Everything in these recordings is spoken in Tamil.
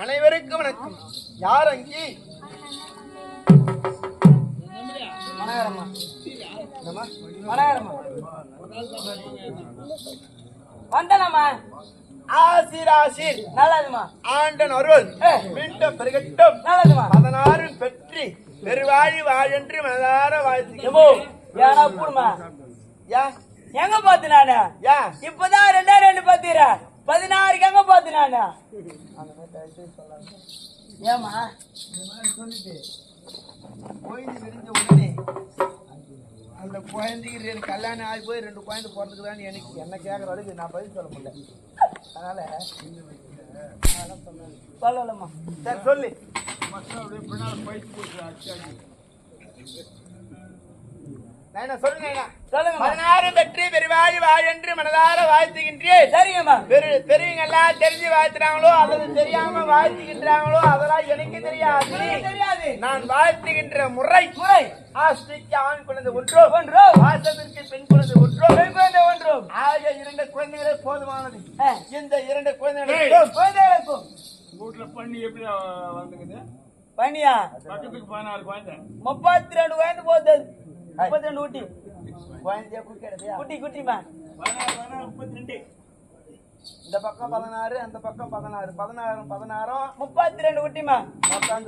அனைவருக்கும் வணக்கம். யார் அங்கி வந்தனம்மா. ஆசிர் ஆசிர் நல்லதுமா. ஆண்டன் அருள் மீண்டும் பெருகட்டும். நல்லதுமா. 16 பெற்றி பெருவாழி வாழென்று மனதார வாழ்த்து. ஏன்னா கூடுமா யா எங்க பாத்து நானு யா இப்பதான் 2 பாத்துறேன். 16 எங்க பாத்து நானு ஏமா இந்த மாதிரி சொல்லிட்டு கோயில் விரிஞ்ச உடனே அந்த குழந்தைக்கு கல்யாணம் ஆகி போய் 2 குழந்தை பிறந்துக்குதான்னு எனக்கு என்ன கேட்குற அளவுக்கு நான் பதில் சொல்ல முடியல. அதனால சொல்லலம்மா. சரி சொல்லு. சொல்லுங்க. 16 பெற்று பெருவாழி வாழென்று மனதார வாழ்த்துகின்றேன். சரிங்கம்மா. பெரியவங்க தெரிஞ்சு வாழ்த்துறாங்களோ அல்லது தெரியாம வாழ்த்துகின்றாங்களோ அதெல்லாம் எனக்கு தெரியாது. நான் வாழ்த்துகின்ற முறை ஆஸ்திக்கு ஆண் குழந்தை ஒன்றோ ஆசத்திற்கு பெண் குழந்தை ஒன்றோ ஆகிய 2 குழந்தைகளே போதுமானது. இந்த 2 குழந்தைகளுக்கும் வீட்டுல பண்ணி எப்படி வந்துக்குது? பண்ணியா பக்கத்துக்கு 16 குழந்தை 32 குழந்தை போகுது. 32 ஊட்டி குழந்தைய குடிக்கிறதா குட்டிமா 16 32. இந்த பக்கம் 16 அந்த பக்கம் 16 32 குட்டிமா மொத்தம்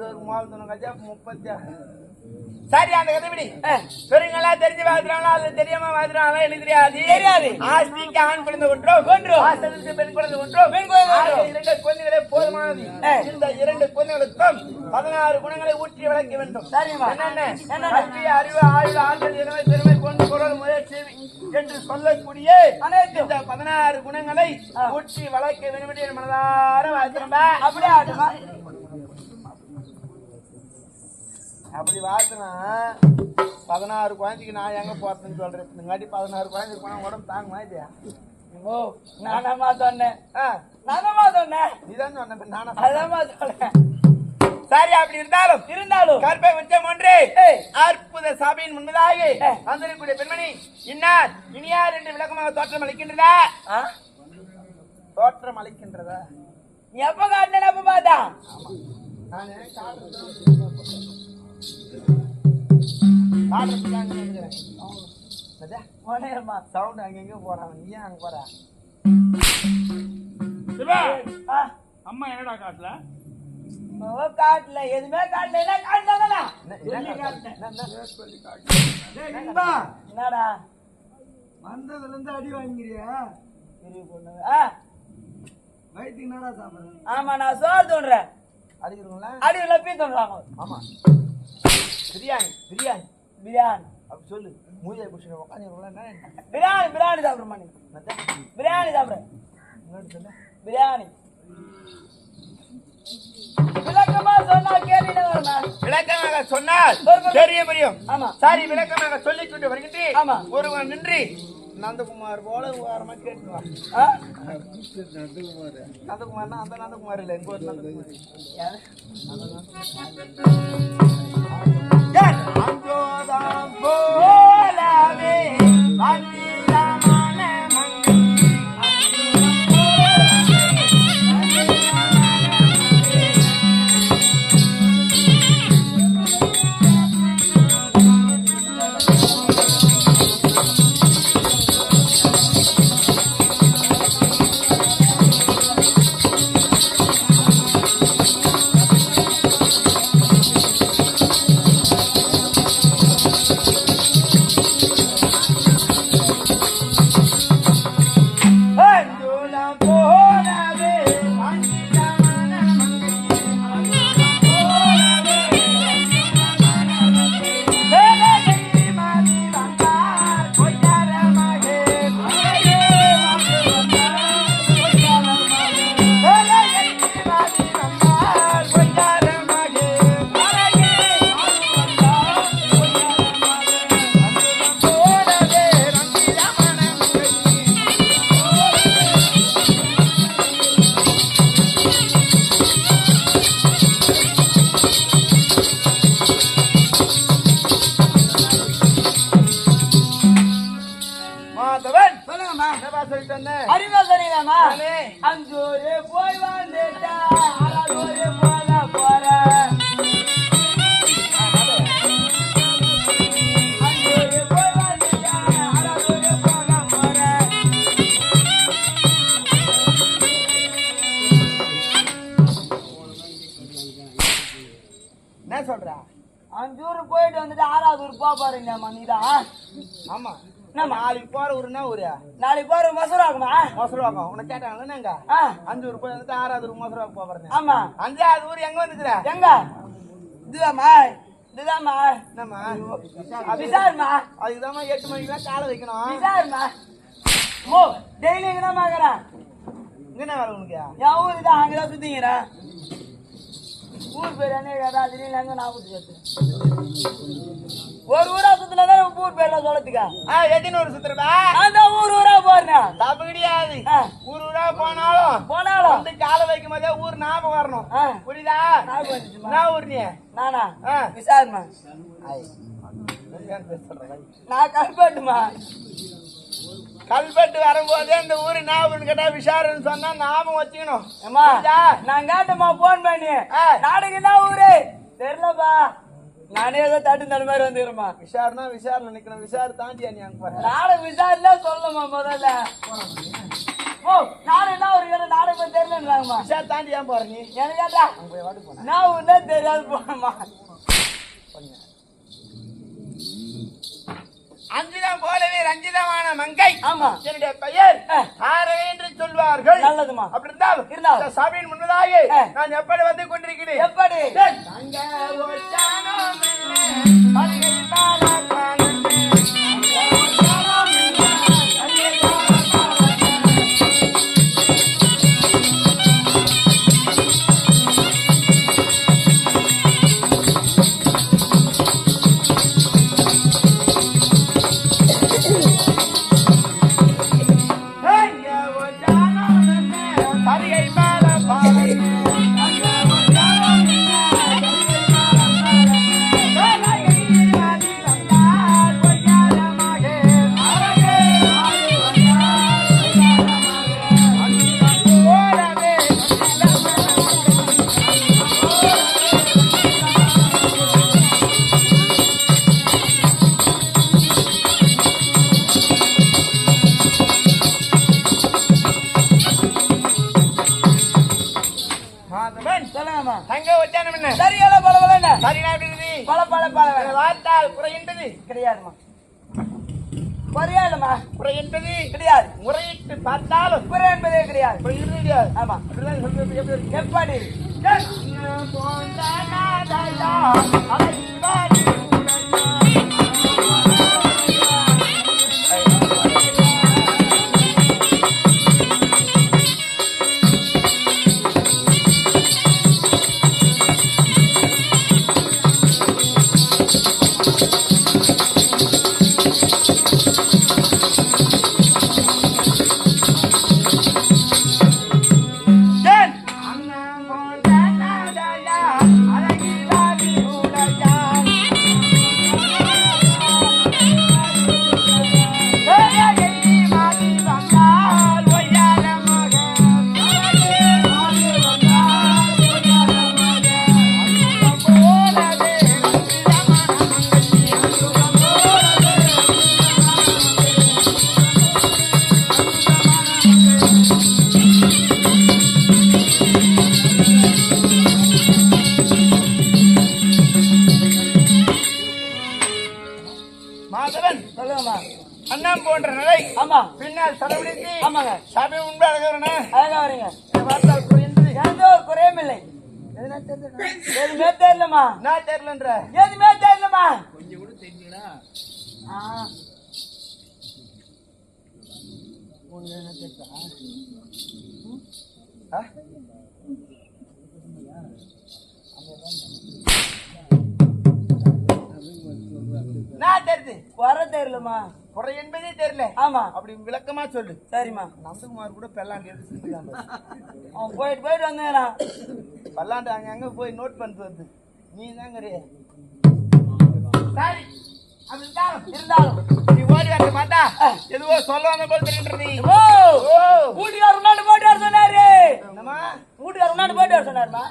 36. சரி அந்த கதைப்படி பெருங்களா தெரிஞ்சு வாழ்த்துறாங்களா அல்லது தெரியாம வாழ்த்துறாங்களா எனக்கு தெரியாது. ஆஸ்திக்கு ஆண் குழந்தை ஒன்றோ ஆசத்திற்கு பெண் குழந்தை ஒன்றோ 2 குழந்தைகளே போதுமானது. இந்த 2 குழந்தைகளுக்கும் 16 குணங்களை ஊற்றி வளர்க்க வேண்டும். என்னென்ன கல்வி, அறிவு, ஆயுள், ஆற்றல், இளமை, பெருமை, கொண்டு குரல், முயற்சி என்று சொல்லக்கூடிய இந்த 16 குணங்களை ஊற்றி வளர்க்க வேண்டும். மனதார வாழ்த்துறோம்பா. அப்படியே ஆட்டுமா. அப்படி வாழ்த்துனா 16 குழந்தைக்கு நான் எங்க போறதுன்னு சொல்றேன். இங்காட்டி 16 குழந்தைக்கு போனா உடம்பு தாங்க மாதிரியா? ஓ நானம்மா சொன்னேன். நீதான் சொன்ன நானா அதாம்மா சொன்னேன். சரி அப்படி இருந்தாலும் கற்பை உச்சம் ஒன்று அற்புத சபையின் முன்னதாக வந்திருக்கக்கூடிய பெண்மணி இன்னார் இனியார் என்று விளக்கமாக தோற்றம் அளிக்கின்றதா? தோற்றம் அளிக்கின்றதா? நீ எப்ப காட்டின எப்ப பார்த்தா? சவுண்ட் அங்கெங்க போறான். நீ ஏன் அங்க போற? அம்மா என்னடா காட்டுல காட்டல எதுவுமே காட்டல. என்னடா வந்ததுல இருந்து அடி வாங்கிறியா? வயிற்றுக்கு என்னடா சாப்பிடுறேன்? ஆமா நான் சோறு தோன்றேன். அடிக்கிறீங்களா? அடிவுல பீ தோன்றாங்க. ஆமா பிரியாணி அப்படி சொல்லு. மூஜை புடிச்சு உட்காந்து பிரியாணி சாப்பிடுமா? நீ பிரியாணி சாப்பிடுறேன். பிரியாணி விளக்கமா சொன்னா கேள்வி வருமா? விளக்கமாக சொன்னால் தெரிய புரியும். ஆமா சரி விளக்கமாக சொல்லிக்கொண்டு வருகின்றேன். ஆமா ஒருவன் நின்று நந்தகுமார் போல ஓரமா கேட்டுவான். நந்தகுமார்னா அந்த நந்தகுமார் இல்ல, எங்க ஒரு நந்தகுமார். அந்தோதாம் போலவே அந்திரமான மங்கை அறிவா சரிதாமா? அஞ்சூரு போய் வந்துட்டா அறதூரு போக போற. அஞ்சூரு போய் வந்துட்டா அறதூரு போக போற. என்ன சொல்ற? அஞ்சூரு போயிட்டு வந்துட்டு 6வது ஊர் போக போறீங்கம்மா. நீதான் ஆமா என்னம்மா? நாளைக்கு போற ஊருன்னா ஊரு நாளைக்கு போற மசூரா ஆகுமா? மொசருவாக்கம் உன்னை கேட்டாங்களா எங்க ஆ, 5 ஊர் போய் வந்துட்டு 6வது ஊர் மொசருவாக்கம் போறேன் ஆமா. 5வது ஊர் எங்க வந்துக்குற எங்க? இதுதாம்மா, இதுதாம்மா. என்னம்மா விசாருமா, அதுக்குதாம்மா 8 மணிக்கெல்லாம் காலை வைக்கணும் விசாருமா. ஓ, டெய்லி இங்கதான் பாக்குறேன். இங்க என்ன வேலை உனக்கு என் ஊருக்கு தான் அங்கதான் சுத்திங்கிறேன். ஊர் பேர் என்ன கேட்டா திடீர்னு எங்க ஞாபகத்துக்கு வருது. ஒரு ஊரா சுத்தினதான் ஊர் பேர்ல சொல்லத்துக்கா. எத்தனை ஊர் சுத்துறதா நான் தான் ஊர் ஊரா போறேன். தப்பு கிடையாது ஆ, ஊர் ஊரா போனாலும் போனாலும் வந்து காலை வைக்கும் போதே ஊர் ஞாபகம் வரணும் ஆ, புரியுதா ஞாபகம் வந்துச்சும்மா. என்ன ஊர் நீ நானா? ஆ. விசாருமா. சொல்றேன் நான் கல்பட்டுமா. கல்பட்டு வரும்போதே இந்த ஊரு ஞாபகம் கேட்டா விஷாருன்னு சொன்னா ஞாபகம் வச்சுக்கணும் அம்மா, புரியுதா? நான் கேட்டம்மா போன் பண்ணி. ஆ. நாடுக்கு என்ன ஊரு தெரியலப்பா. நானே ஏதோ தட்டு தடு மாதிரி வந்துக்கிறேம்மா. விஷாருனா விஷாரில் நிக்கணும் விஷாரு தாண்டியா நீ அங்க போற நாடு விசாரில சொல்லணுமா முதல்ல. ஓ, நாடு என்ன ஒரு இடம் நாடு போய் தெரியலன்றாங்கம்மா. விஷார் தாண்டி ஏன் போற நீ எனக்கு கேட்டா அங்க போய் வாட்டு போன நான் உன்னே தெரியாது போனம்மா. அஞ்சுதான் போலவே ரஞ்சிதமான மங்கை ஆமா. என்னுடைய பெயர் ஆ. ஆரை என்று சொல்வார்கள் நல்லதுமா. அப்படி இருந்தாலும் இருந்தாலும். இந்த சபையின் முன்னதாக ஆ. நான் எப்படி வந்து கொண்டிருக்கிறேன் எப்படி? அங்க ஒட்டானோ மெல்ல, மங்கை பாலகானே. அங்க ஒட்டானோ மெல்ல, மங்கை பாலகானே. சொல்லுங்கம்மா. தங்க ஒட்டானம் என்ன சரியால பல பலன்னு சரினா எப்படி இருக்குது? பல பல பல வார்த்தால் குறையின்றது கிடையாதுமா. குறையாதுமா. குறை என்பது கிடையாது. முறையிட்டு பார்த்தாலும் குறை என்பதே கிடையாது. குறை இருந்தது கிடையாது. ஆமா. அப்படிதான் சொல்றது எப்படி இருக்கு? எப்படி? போன்ற நாதையா, அழகிவாடி உடையா. ஏன்? அண்ணன் போன்ற நாதையா, அழகிவாடி உடையா. ஏழையை மாறி வந்தால் ஒய்யார மகன். ஏழையை மாறி வந்தால் ஒய்யார மகன். அன்பம் போலவே ரஞ்சிதமான மங்கை, அன்பம் போலவே மாதவன் சொல்லுங்கம்மா. அண்ணன் போன்ற நிலை ஆமா. பின்னால் செலவழித்து ஆமாங்க. சபை உண்மை அழகவன அழகா வரீங்க. வார்த்தால் குறைந்தது எந்த ஒரு குறையும் இல்லை. எதுவுமே தெரியலமா. நான் தெரியலன்ற எதுவுமே தெரியலமா. கொஞ்சம் கூட தெரிஞ்சீங்களா? ஆ. நான் தெரியுது குறை தெரியலமா. குறை என்பதே தெரியல ஆமா. அப்படி விளக்கமா சொல்லு சரிம்மா. நந்தகுமார் கூட பெல்லாண்டு எடுத்து செஞ்சுக்காம அவன் போயிட்டு போயிட்டு வந்தேன். பல்லாண்டு அங்க அங்க போய் நோட் பண்ணிட்டு வந்து நீ தாங்க சரி இருந்தாலும் நீ ஓடி வரத பார்த்தா எதுவோ சொல்ல வந்த போல் தெரியுது ஓ, வீட்டுக்காரர் முன்னாடி போயிட்டு வர சொன்னாரு. என்னமா வீட்டுக்காரர் முன்னாடி போயிட்டு வர சொன்னாருமா.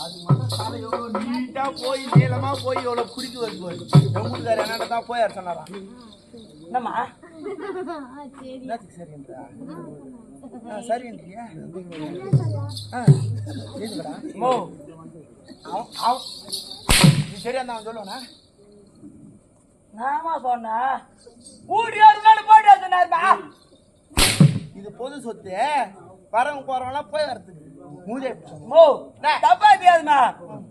அது மட்டும் சாலை எவ்வளவு நீட்டா போய் நீளமா போய் எவ்வளவு குடிக்கு வருது போய் என் வீட்டுக்காரர் என்னடா தான் போய் சொன்னாரா என்னம்மா? என்னத்துக்கு சரின்றா சரின்றியா ஓ, நீ சரியா தான் அவன் சொல்லுவானா நாமா சொன்னா ஊடியாரு போயிட்டு சொன்னாருப்பா. இது பொது சொத்து, வரவங்க போறவங்களாம் போய் வரதுக்கு மூதே ஓ தப்பா தெரியாதுமா.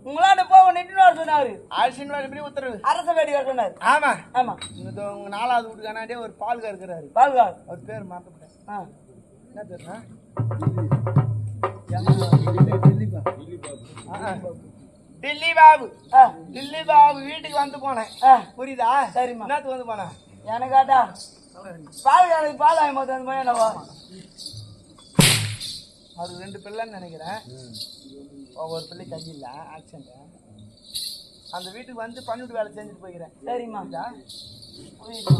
உங்களாண்ட போக நின்று வர சொன்னாரு. ஆல்சின் எப்படி உத்தரவு அரச வேடி வர சொன்னாரு. ஆமா ஆமா. உங்க 4வது வீட்டுக்கானாண்டே ஒரு பால்கா இருக்கிறாரு. பால்கார் அவர் பேர் மாத்தப்பட்டேன். என்ன பேருனா டில்லி பாபு. டில்லி பாபு வீட்டுக்கு வந்து போனேன். புரியுதா? சரிம்மா. என்னத்துக்கு வந்து போனேன்? எனக்காட்டா பால்காருக்கு பால் வாங்கி போது வந்து என்னவா அவருக்கு 2 பிள்ளைன்னு நினைக்கிறேன். ஒவ்வொரு பிள்ளை கையில் ஆக்சிடென்ட். அந்த வீட்டுக்கு வந்து பணிவிட்டு வேலை செஞ்சுட்டு போய்க்கிறேன். சரிம்மா. புரியுதுமா?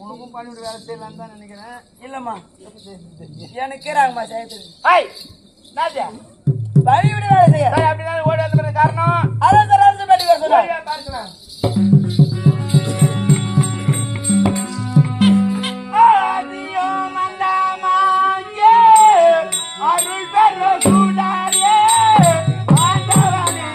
உனக்கும் பணிவிட்டு வேலை செய்யலான்னு தான் நினைக்கிறேன். இல்லம்மா எனக்கு கேறாங்கம்மா செய்யறதுக்கு. பணிவிட வேலை செய்ய அப்படிதான் ஓடி வந்த காரணம் அரசு வேடி வர சொன்னாரு. பார்க்கலாம். அருள் பெற சூடாரே ஆண்டவனே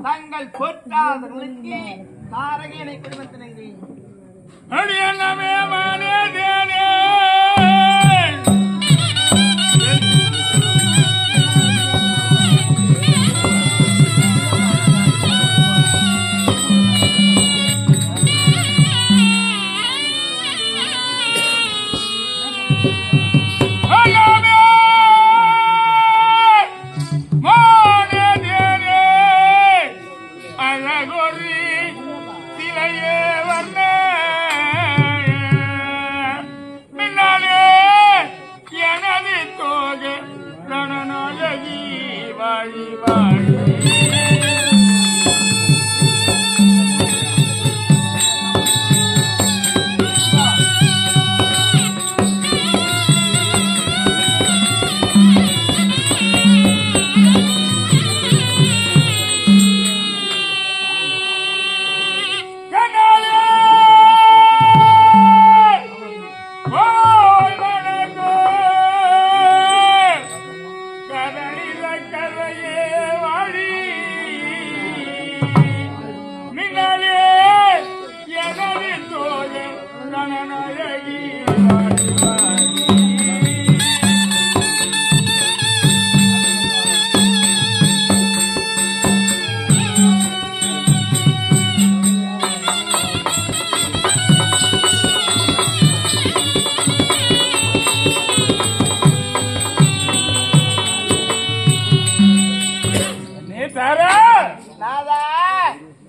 தங்கள் பொற்றாதர்களுக்கு தாரகையனை குடும்பத்தினரை அடியங்கமே மானேதேனே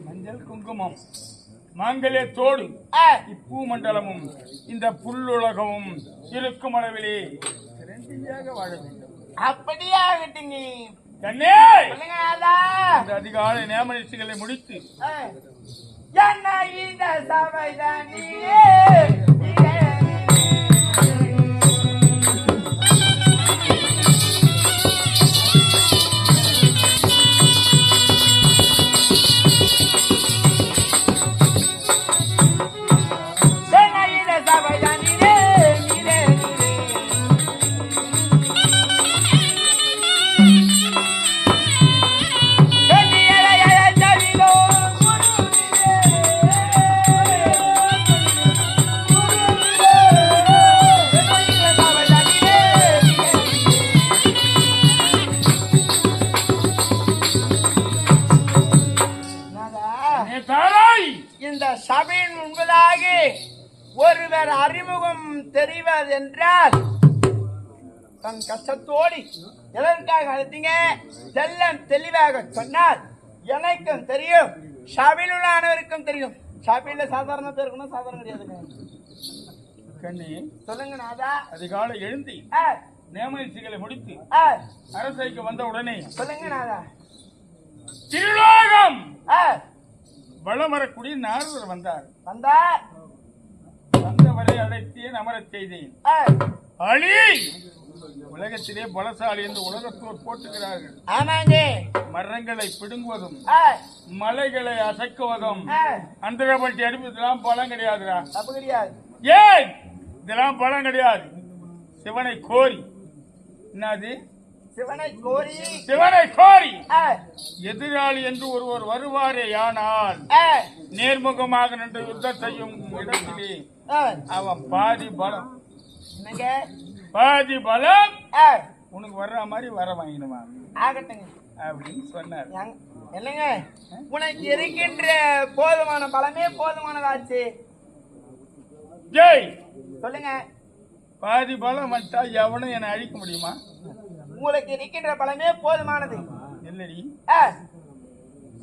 மஞ்சள் குங்குமம் மாங்கல்ய தோடு இப்பூ மண்டலமும் இந்த புல்லுலகமும் இருக்கும் அளவிலே சிரஞ்சீவியாக வாழ வேண்டும். அப்படியே ஆகட்டுங்க. கண்ணே சொல்லுங்க நாதா. இந்த அதிகாலை நியமனிச்சுகளை முடித்து என்ன இந்த சபைதான் நீயே சபையின் முன்பதாக ஒருவர் அறிமுகம் தெரிவதென்றால் தன் கஷ்டத்தோடு எதற்காக அழைத்தீங்க செல்லம் தெளிவாக சொன்னால் எனக்கும் தெரியும், சபையில் உள்ள அனைவருக்கும் தெரியும். சபையில சாதாரண பேருக்குன்னா சாதாரண கிடையாதுங்க. கண்ணி சொல்லுங்க நாதா. அதிகாலை எழுந்தி நியமனிச்சுகளை முடித்து அரசைக்கு வந்த உடனே சொல்லுங்க நாதா. திருலோகம் வளம் வரக்கூடிய நாரதர் வந்தார். வந்தவரை அழைத்தே அமரச் செய்தேன். அழி உலகத்திலே பலசாலி என்று உலகத்தோர் போட்டுகிறார்கள். ஆமாங்க. மரங்களை பிடுங்குவதும் மலைகளை அசைக்குவதும் அந்தரப்பட்டி அடிப்பதெல்லாம் பலம் கிடையாதுடா. அப்ப கிடையாது. ஏன் இதெல்லாம் பலம் கிடையாது? சிவனை கோரி என்னது? சிவனை கோரி எதிராளி என்று ஒருவர் வருவாரே, ஆனால் நேர்முகமாக நின்று யுத்தம் செய்யும் இடத்திலே அவன் பாதி பலம் உனக்கு வர்ற மாதிரி வர வாங்கினுமா அப்படின்னு சொன்னார். என்னங்க உனக்கு இருக்கின்ற போதுமான பலமே போதுமானதாச்சு. ஜெய் சொல்லுங்க. பாதி பலம் வந்தா எவனும் என்னை அழிக்க முடியுமா? உங்களுக்கு இருக்கின்ற பலமே போதுமானது இல்லடி.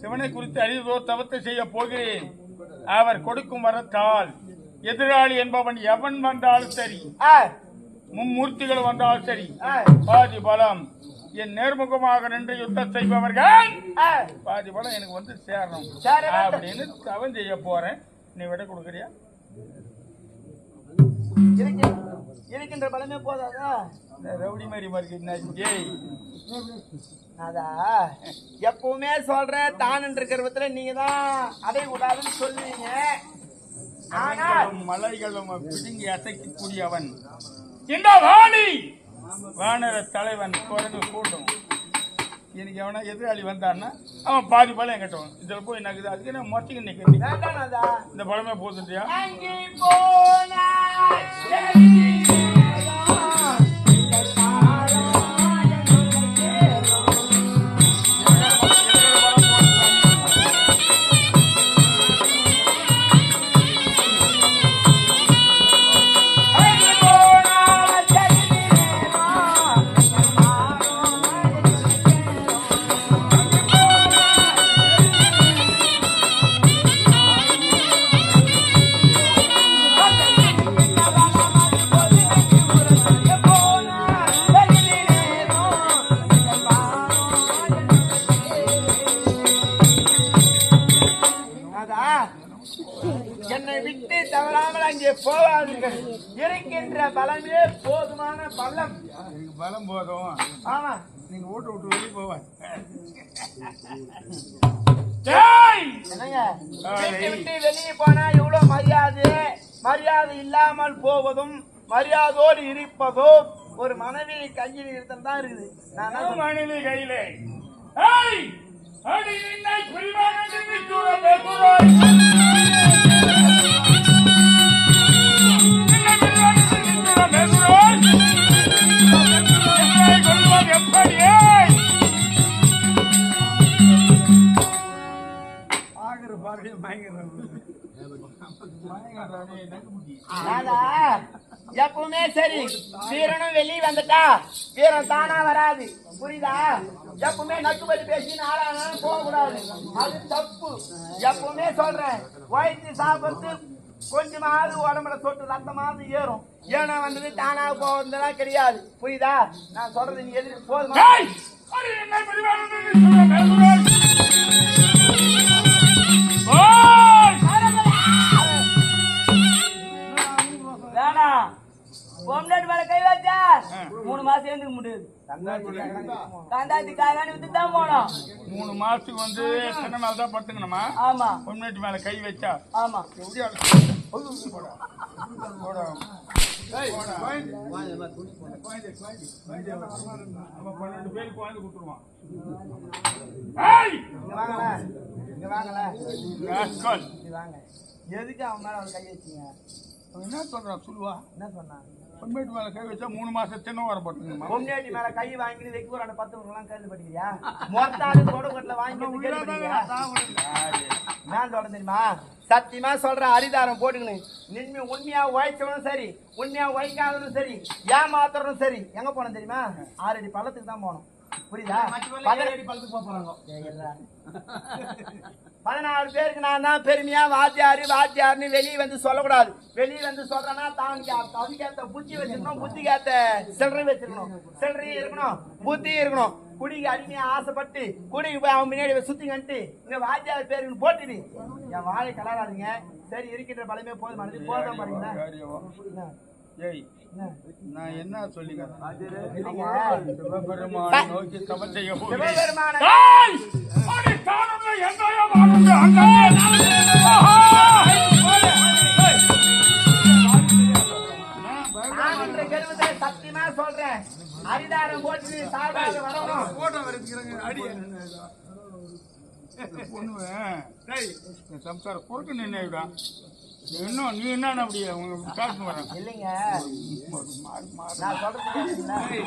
சிவனை குறித்து அறிவோ தவத்தை செய்ய போகிறேன். அவர் கொடுக்கும் வரத்தால் எதிராளி என்பவன் எவன் வந்தாலும் சரி, மும்மூர்த்திகள் வந்தாலும் சரி, பாதி பலம் என் நேர்முகமாக நின்று யுத்தம் செய்பவர்கள் பாதி பலம் எனக்கு வந்து சேரணும் அப்படின்னு தவம் செய்ய போறேன். நீ விட கொடுக்கறியா? இருக்கின்ற பலமே போதாதா? ரவுடி மாதிரி மாதிரி அதா எப்பவுமே சொல்ற தான் இருக்கிற நீங்க தான் அதை கூடாதுன்னு சொல்லுவீங்க. ஆனால் மலைகளும் பிடுங்கி அசைக்கக்கூடியவன் இந்த வாணி வானர தலைவன் குரங்கு கூட்டம். எனக்கு எவனா எதிராளி வந்தான்னா அவன் பாதி பலம் என்கிட்டவன். இதுல போய் நகுது. அதுக்கு நான் மொச்சிக்கு நிக்கிறேன். இந்த பலமே போதுன்றியா? என்னை விட்டு தவறாமல் அங்கே போவாதுங்கள். இருக்கின்ற பலமே போதுமான பலம். பலம் போதும். ஆமா, நீங்க ஓட்டு விட்டு வெளியே போவாங்க. என்னங்க விட்டு வெளியே போனா இவ்வளவு மரியாதை இல்லாமல் போவதும் மரியாதையோடு இருப்பதும் ஒரு மனைவி கையில் இருத்தல் தான் இருக்குது. மனைவி கையில எப்பவுமே சரி, வீரனும் வெளியே வந்துட்டா வீரன் தானா வராது. புரியுதா? எப்பவுமே நக்குபடி பேசி நாளானாலும் போக கூடாது. அது தப்பு. எப்பவுமே சொல்றேன், வயிற்று சாப்பிட்டு கொஞ்சமாவது உடம்புல சொட்டு ரத்தமாவது ஏறும். ஏன்னா வந்தது தானா போவதெல்லாம் கிடையாது. புரியுதா? நான் சொல்றது நீ எதிர்த்து போதுமா? ஏய்! அடி என்ன பெரியவன் வேணா பொம்னாட்டு மேல கை வச்சா 3 மாசம் எழுந்துக்க முடியாது. கந்தாச்சி காய்காணி வித்து தான் போனோம். 3 மாசத்துக்கு வந்து எத்தனை நாள் தான் பட்டுக்கணுமா? ஆமா பொம்னாட்டு மேல கை வச்சா ஆமா. எதுக்கு அவன் மேல கை வச்சீங்க? என்ன சொல்றான் சொல்லுவா? என்ன சொன்னான்? பொம்னாட்டு மேல கை வச்சா 3 மாசம் சின்ன வர பட்டுக்கணுமா? பொம்னாட்டி மேல கை வாங்கி வைக்க ஒரு 10 கேள்விப்பட்டிருக்கியா? மொத்தாடு கொடுக்கல வாங்கி நான் சொல்றேன் தெரியுமா? சத்தியமா சொல்றேன், அரிதாரம் போட்டுக்கணும். நின்மை உண்மையா உழைச்சவனும் சரி, உண்மையா உழைக்காதவனும் சரி, ஏமாத்துறதும் சரி, எங்க போனோம் தெரியுமா? 6 அடி பள்ளத்துக்கு தான் போனோம். புரியுதா? 14 அடி பள்ளத்துக்கு போறாங்க. 14 பேருக்கு நான் தான் பெருமையா வாத்தியாருன்னு வெளியே வந்து சொல்லக்கூடாது. வெளியே வந்து சொல்றேன்னா அதுக்கேத்த புத்தி வச்சிருக்கணும், புத்திக்கேத்த சில்லறை வச்சிருக்கணும், சில்லறையும் இருக்கணும், புத்தியும் இருக்கணும். குடிக்கு அடிமையா ஆசைப்பட்டு குடிக்கு போய் அவன் முன்னாடி சுத்தி கண்டு இங்க வாத்தியார் பேருன்னு போட்டுது என் வாழை கலராதுங்க. சரி இருக்கின்ற பலமே போதுமானது. போதான் பாருங்களா? ஏய் நான் என்ன சொல்லிக்கிறேன்? சிவபெருமான நோக்கி தவம் செய்ய சிவபெருமான சத்தியமா சொல்றேன், அரிதாரம் போட்டு சாப்பிடாத வரணும். சம்சாரம் பொறுக்க நின்னுடா. இன்னும் நீ என்ன அப்படியே காட்டு வரேன் இல்லைங்க. நான் சொல்றது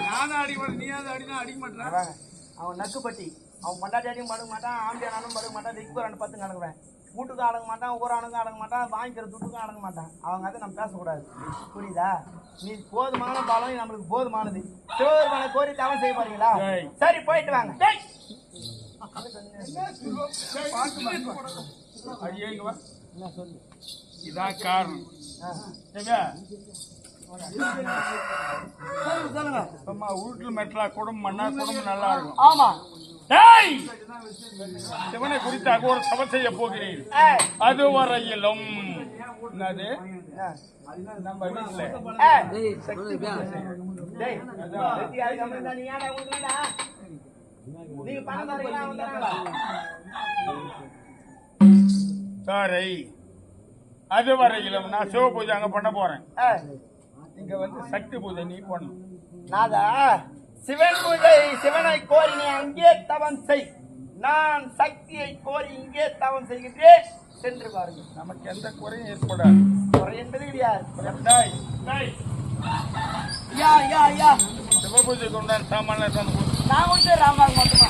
நானும் அடிக்க நீ அடினா அடிக்க மாட்டேன். அவன் நக்குப்பட்டி அவன் பண்டாட்டி அடிக்க மாட்டேங்க மாட்டான், ஆம்பியானாலும் படுக்க மாட்டான், வெக்கு 2-10 அடங்குவேன். வீட்டுக்கும் அடங்க மாட்டான், ஊரானுக்கும் அடங்க மாட்டான், வாங்கிக்கிற துட்டுக்கும் அடங்க மாட்டான். அவங்க அதை நம்ம பேசக்கூடாது. புரியுதா? நீ போதுமான பலம் நம்மளுக்கு போதுமானது. சிவபெருமான கோரி தவம் செய்ய போறீங்களா? சரி போயிட்டு வாங்க. இதான் காரணம். வீட்டுல மெட்டலா குடும்பம் பண்ணா குடும்பம் நல்லா இருக்கும். ஆமா. சிவனை குறித்தாக ஒரு தவம் செய்ய போகிறேன். அதுவரையிலும் என்னது நம்ம வீட்டுல சாரை அதுவரையிலும் நான் சிவ பூஜை அங்க பண்ண போறேன். இங்க வந்து சக்தி பூஜை நீ பண்ணணும். நாதா சிவன் பூஜை சிவனை கோரி நீ அங்கே தவம் செய், நான் சக்தியை கோரி இங்கே தவம் செய்கின்றேன். சென்று பாருங்க. நமக்கு எந்த குறையும் ஏற்படாது. குறை என்பது கிடையாது. சிவ பூஜைக்கு உண்டான சாமான நான் வந்து ராமாக மட்டுமா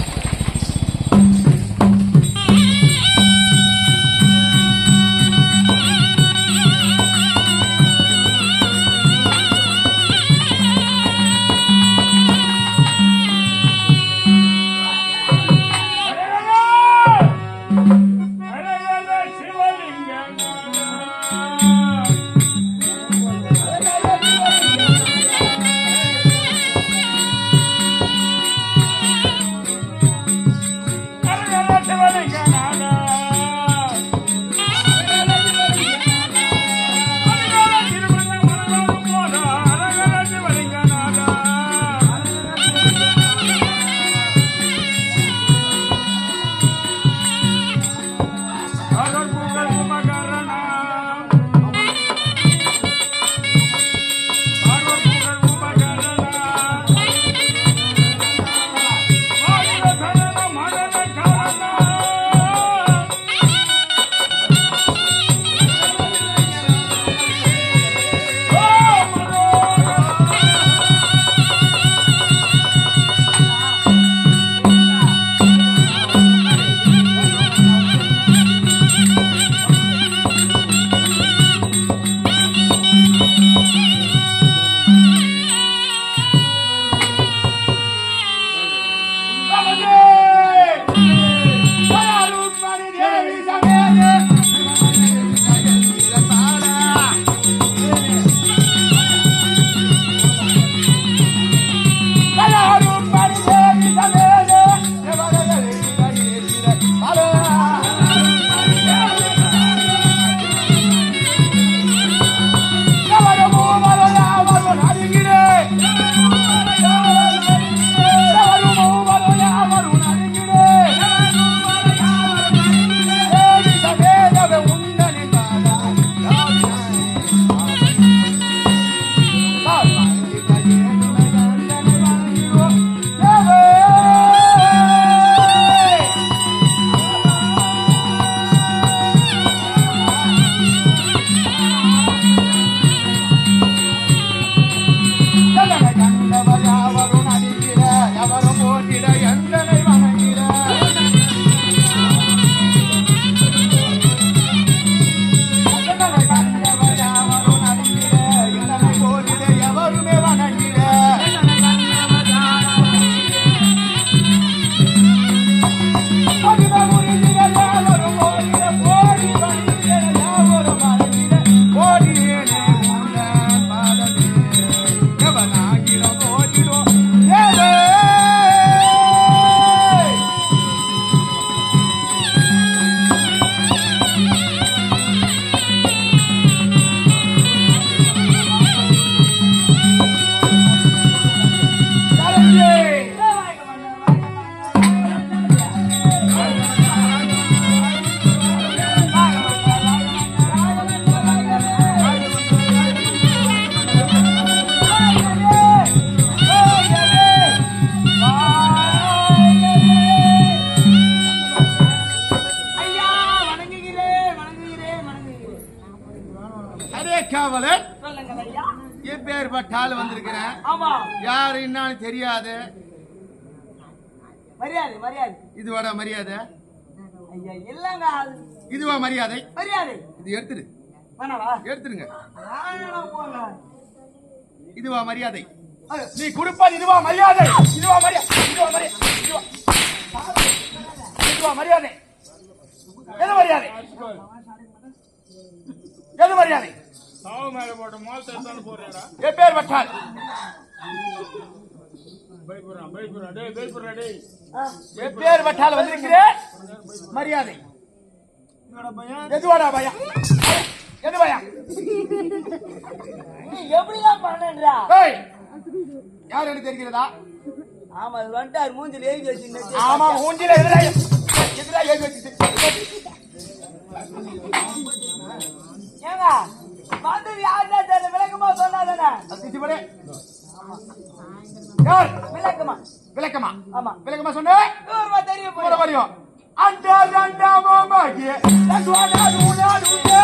ஐயா எப்பேற்பட்ட ஆள் வந்திருக்கிறேன். ஆமா யாரு என்னன்னு தெரியாது. மரியாதை மரியாதை இதுவாடா மரியாதை? ஐயா இல்லங்க இதுவா மரியாதை? மரியாதை இது எடுத்துரு. வேணாவா எடுத்துருங்க. போங்க இதுவா மரியாதை? நீ கொடுப்பாது இதுவா மரியாதை? இதுவா மரியாதை? இதுவா மரியாதை? இதுவா மரியாதை? எது மரியாதை? எது மரியாதை? சாவு மேல போட்ட மால்தான் போறேடா. எப்பேர் வட்டால் பயப்புறா டேய் பயப்புறா டேய். எப்பேர் வட்டால் வந்திருக்கிறேன். மரியாதை எதுவாடா பயம்? எது பயம்? நீ எப்படிதான் பண்ணன்றா? ஏய் யார் எனக்கு தெரிகிறதா? ஆமா அது வந்துட்டார் மூஞ்சில எழுதி வச்சிருந்தேன். ஆமா மூஞ்சில எதிரா எழுதி வச்சிட்டு. ஏங்க வந்து யாருடா தெரியல விளக்கமா சொன்னாதானே? அத்திச்சி படே. யார்? விளக்கமா விளக்கமா? ஆமா விளக்கமா சொன்னே? தூரமா தெரியும் போற வரையும் அண்டா அண்டா மாமாகி தத்வாடா நூனா நூனே.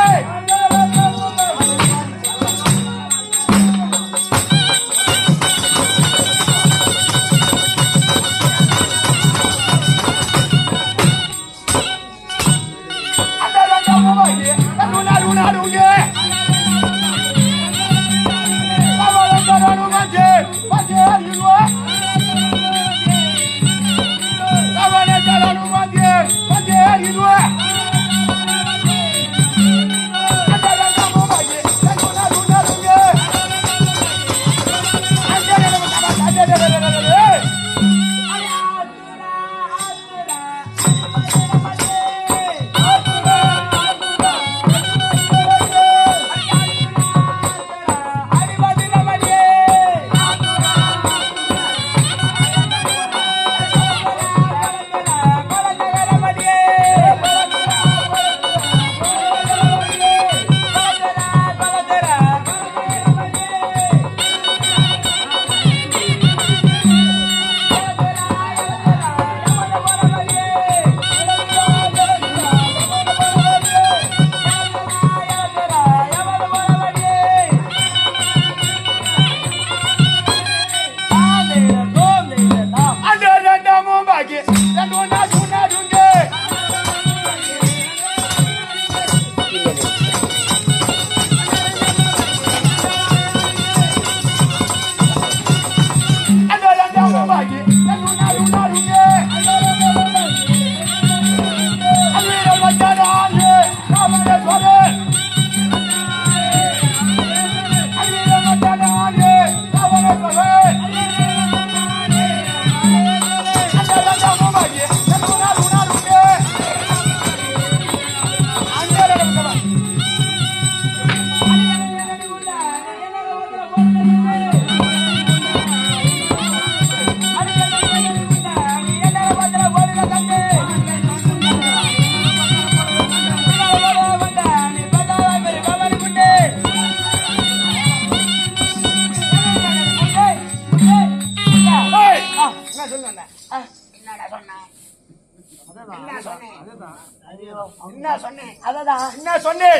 என்ன சொன்னேன்? அததான் என்ன சொன்னேன்?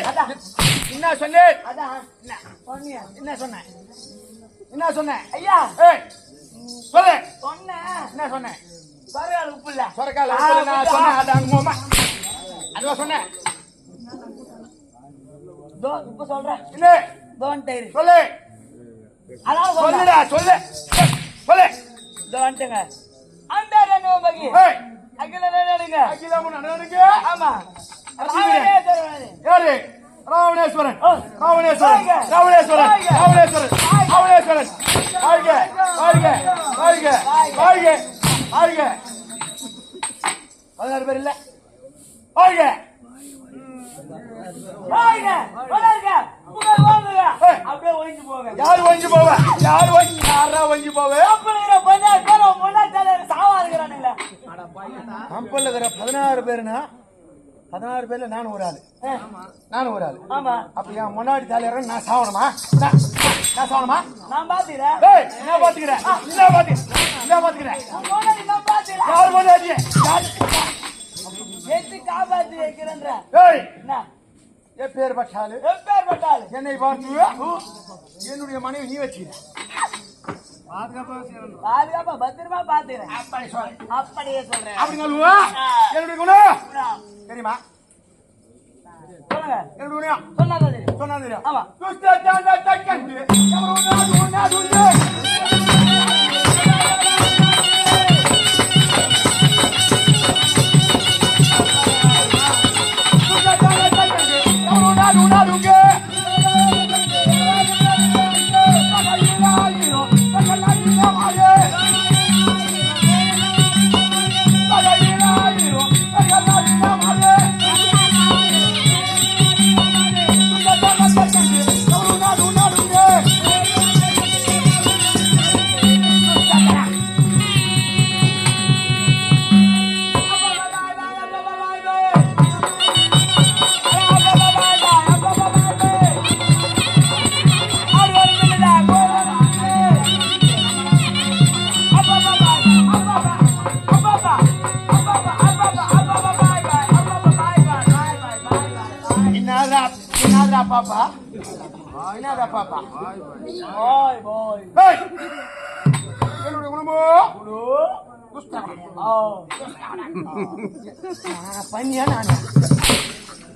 என்ன சொன்னேன்? அதான் என்ன சொன்னேன்? என்ன சொன்னேன்? ஐயா ஏய் சொல்லு. சொன்னேன். என்ன சொன்னேன்? சொரக்கால் உப்பு இல்ல. சொரக்கால் உப்பு இல்ல. நான் சொன்னேன். அது அங்க போமா. அதுவா சொன்னேன். தோ இப்ப சொல்றேன். என்ன? தோன் டயர். சொல்லு. அதான் சொல்லுடா சொல்லு. சொல்லு. தோன்ட்டுங்க. அந்த ரெண்டு பகி. ஏய் அகில நடங்க. அகில நடங்க. ஆமா. ராவணேஸ்வரன். யாரு? ராவணேஸ்வரன். ராவணேஸ்வரன். ராவணேஸ்வரன். ராவணேஸ்வரன். ராவணேஸ்வரன். வாழ்க வாழ்க வாழ்க வாழ்க வாழ்க. 16 பேர் இல்ல. வாழ்க வாழ்க வாழ்க. உங்க வாழ்க. அப்படியே ஒளிஞ்சு போங்க. யார் ஒளிஞ்சு போவ? யார் ஒளிஞ்சு? யாரா ஒளிஞ்சு போவ? அப்பளகிற 16 பேர் முன்னாடி சாவா இருக்கிறானுங்களே. கம்பல்ல இருக்கிற 16 பேர்னா 16 பேர்ல நானும் ஒரு ஆளு. நானும் ஒரு ஆளு. ஆமா. அப்ப என் முன்னாடி தலைவர நான் சாவணுமா? நான் சாவணுமா? நான் பாத்துக்கிறேன். ஏய் என்ன பாத்துக்கிறேன்? என்ன பாத்துக்கிறேன்? நான் பாத்துக்கிறேன். யார் முன்னாடி? எது காப்பாத்தி வைக்கிறேன்ற. ஏய் என்ன எப்பேற்பட்டாலும் எப்பேற்பட்டாலும் என்னை பார்த்து என்னுடைய மனைவி நீ வச்சுக்கிற பாதுகாப்பா பத்திரமா பாத்துக்கிறேன். அப்படி சொல்ல அப்படியே சொல்றேன். அப்படிங்களா என்னுடைய குணம் தெரியுமா? சொல்லுங்க. என்னுடைய குணம் சொன்னாதான் தெரியும். சொன்னா தெரியும். ஆமா. பாப்பா என்னடா பாப்பா பாய் பாய். ஏய் என்னுடைய குணமோ பன்னியா நானே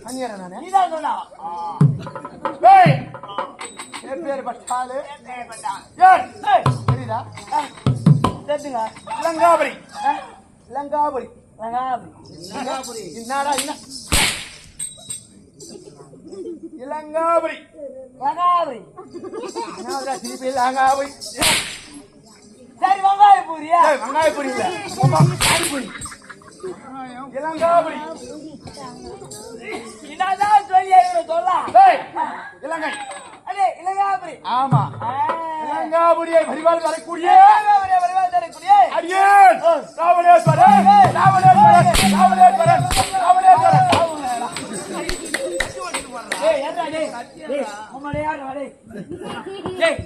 பன்னியாரா நானே நீதான் சொன்னா. ஏய் எப்பேற்பட்டாலும் யார் தெரியுதா? தெரிஞ்சுங்க. லங்காபுரி லங்காபுரி லங்காபுரி. என்னடா என்ன இலங்காபுரி லங்காபுரி. என்னடா திருப்பி லங்காபுரி? சரி வெங்காய பூரியா? ஏய் வெங்காயபுரி இல்ல காய்புரி இலங்காபுரி. இதான் சொல்லி சொல்லலாம். ஏய் இலங்கை அடே இலங்காபுரி. ஆமா இலங்காபுரியை பரிவால் வரக்கூடிய வருவாய் தரக்கூடிய அடியேன் ராவணேஸ்வரன் ராவணேஸ்வரன் ராவணேஸ்வரன் ராவணேஸ்வரன். ஏய் ஏறா டேய் டேய் உம்மாடே யாரா டேய் டேய்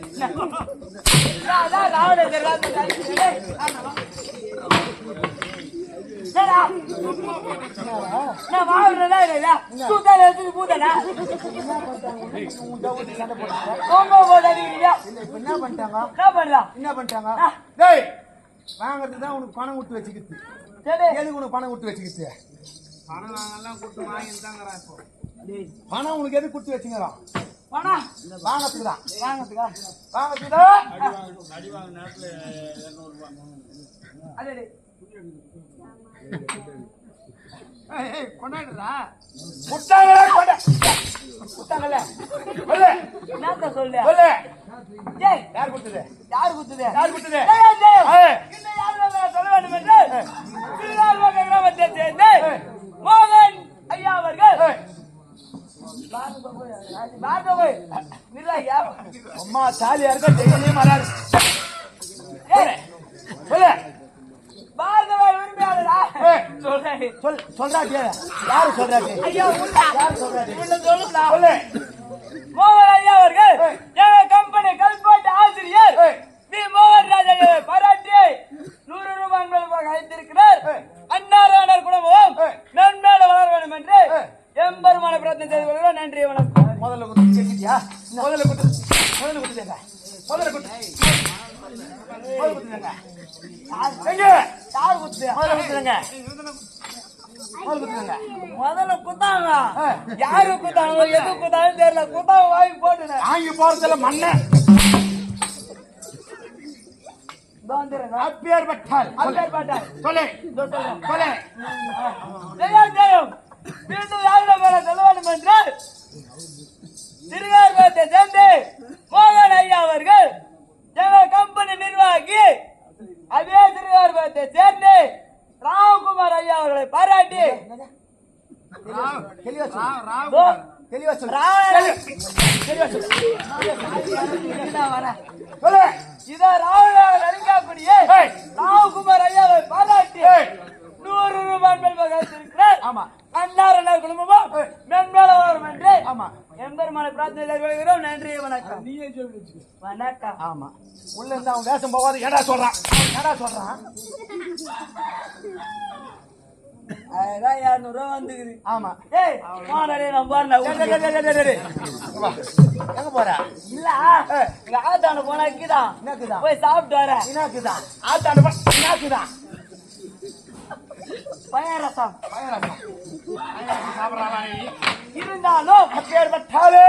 நான் ராவணே தெரியல டேய் ஏடா நான் வாங்குறதா இல்ல சூதால எடுத்து பூதடா ஓமோ போடாதீங்க. இப்ப என்ன பண்ணிட்டாங்க என்ன பண்றா டேய் வாங்குறதுக்கு தான் உனக்கு பணம் விட்டு வச்சுக்கிட்டு சரி எதுக்கு உனக்கு பணம் விட்டு வச்சுக்கிட்டு பணம் வாங்கலாம் கொடுத்து வாங்கிட்டாங்கிறான் இப்போ. டேய் பணம் உனக்கு எது கொடுத்து வச்சுங்கிறான்? வாடா வாங்கறதுக்கு தான் வாங்கதுக்கா வாங்கறதுக்கு தான் அடி வாங்க நேரத்துல 200 ரூபாய். அடே டேய் கொண்டாடுறா குட்டாங்களே குட்டாங்களே சொல்லு என்னத்த சொல்ல சொல்லு டேய் யார் கொடுத்தது? யார் குத்துதே? யார் கொடுத்தது? டேய் டேய் ஏய் இன்னும் யார் சொல்ல வேண்டும் என்று திருநாள்வாக கிராமத்தை சேர்ந்த மோகன் ஐயா அவர்கள் பார்க்கவே நிர்வாகியா அம்மா சாலியா இருக்க டெய்லியும் வராது. சொல்லு பார்க்கவே உரிமையாளரா சொல்றேன் சொல்றாட்டி யாரு சொல்றாட்டி ஐயா உண்டா யாரு சொல்றாட்டி உள்ள சொல்லுடா சொல்லு மோகன் ஐயா அவர்கள் எங்க கம்பெனி கல்பாட்டு ஆசிரியர் வி மோகன் ராஜா பாராட்டி 100 ரூபாய் என்பதாக அழைத்திருக்கிறார். அன்னாரானர் குடும்பம் நன்மேல வளர வேண்டும் என்று எம்பெருமான பிரார்த்தனை செய்து கொள்கிறோம். நன்றி வணக்கம். முதல்ல குத்து கேட்டியா? முதல்ல குத்து முதல்ல குத்து எங்க யார் குத்து முதல்ல குத்துங்க முதல்ல குத்துங்க முதல்ல குத்தாங்க யாரு குத்தாங்க எது குத்தாங்க தெரியல குத்தாங்க வாங்கி போட்டுனேன் வாங்கி போறதுல மண்ண அப்பேற்பட்டால் சொல்லு சொல்லு ஜெயம் மீண்டும் யாருடைய மேல சொல்ல வேண்டும் என்றால் திருவாரூரத்தை சேர்ந்து மோகன் ஐயா அவர்கள் எங்கள் கம்பெனி நிர்வாகி அதே திருவாரூரத்தை சேர்ந்து ராம்குமார் ஐயா அவர்களை பாராட்டி தெளிவா சொல்லு சொல்லு இத ராவணாக நடிக்கக்கூடிய ராம்குமார் ஐயாவை பாராட்டி 100 ரூபாய் மேல் ஆமா அன்னார் குடும்பமும் மென்மேல வளரும் என்று ஆமா எம்பெருமானை பிரார்த்தனை செய்கிறோம். நன்றி வணக்கம். நீயே சொல்லு வணக்கம். ஆமா உள்ள இருந்து அவன் வேஷம் போவாது ஏடா சொல்றான் அதான் 200 ரூபா வந்துக்குது. ஆமா. ஏய் போனடே நான் போறேன். வா. எங்க போற? இல்ல இங்க ஆத்தாண்ட போனா இருக்குதா என்னக்குதா? போய் சாப்பிட்டு வரேன். என்னக்குதா? ஆத்தாண்ட போ. என்னக்குதா? பையன் ரசம் சாப்பிடறானா நீ? இருந்தாலும் அப்பேற்பட்டாலே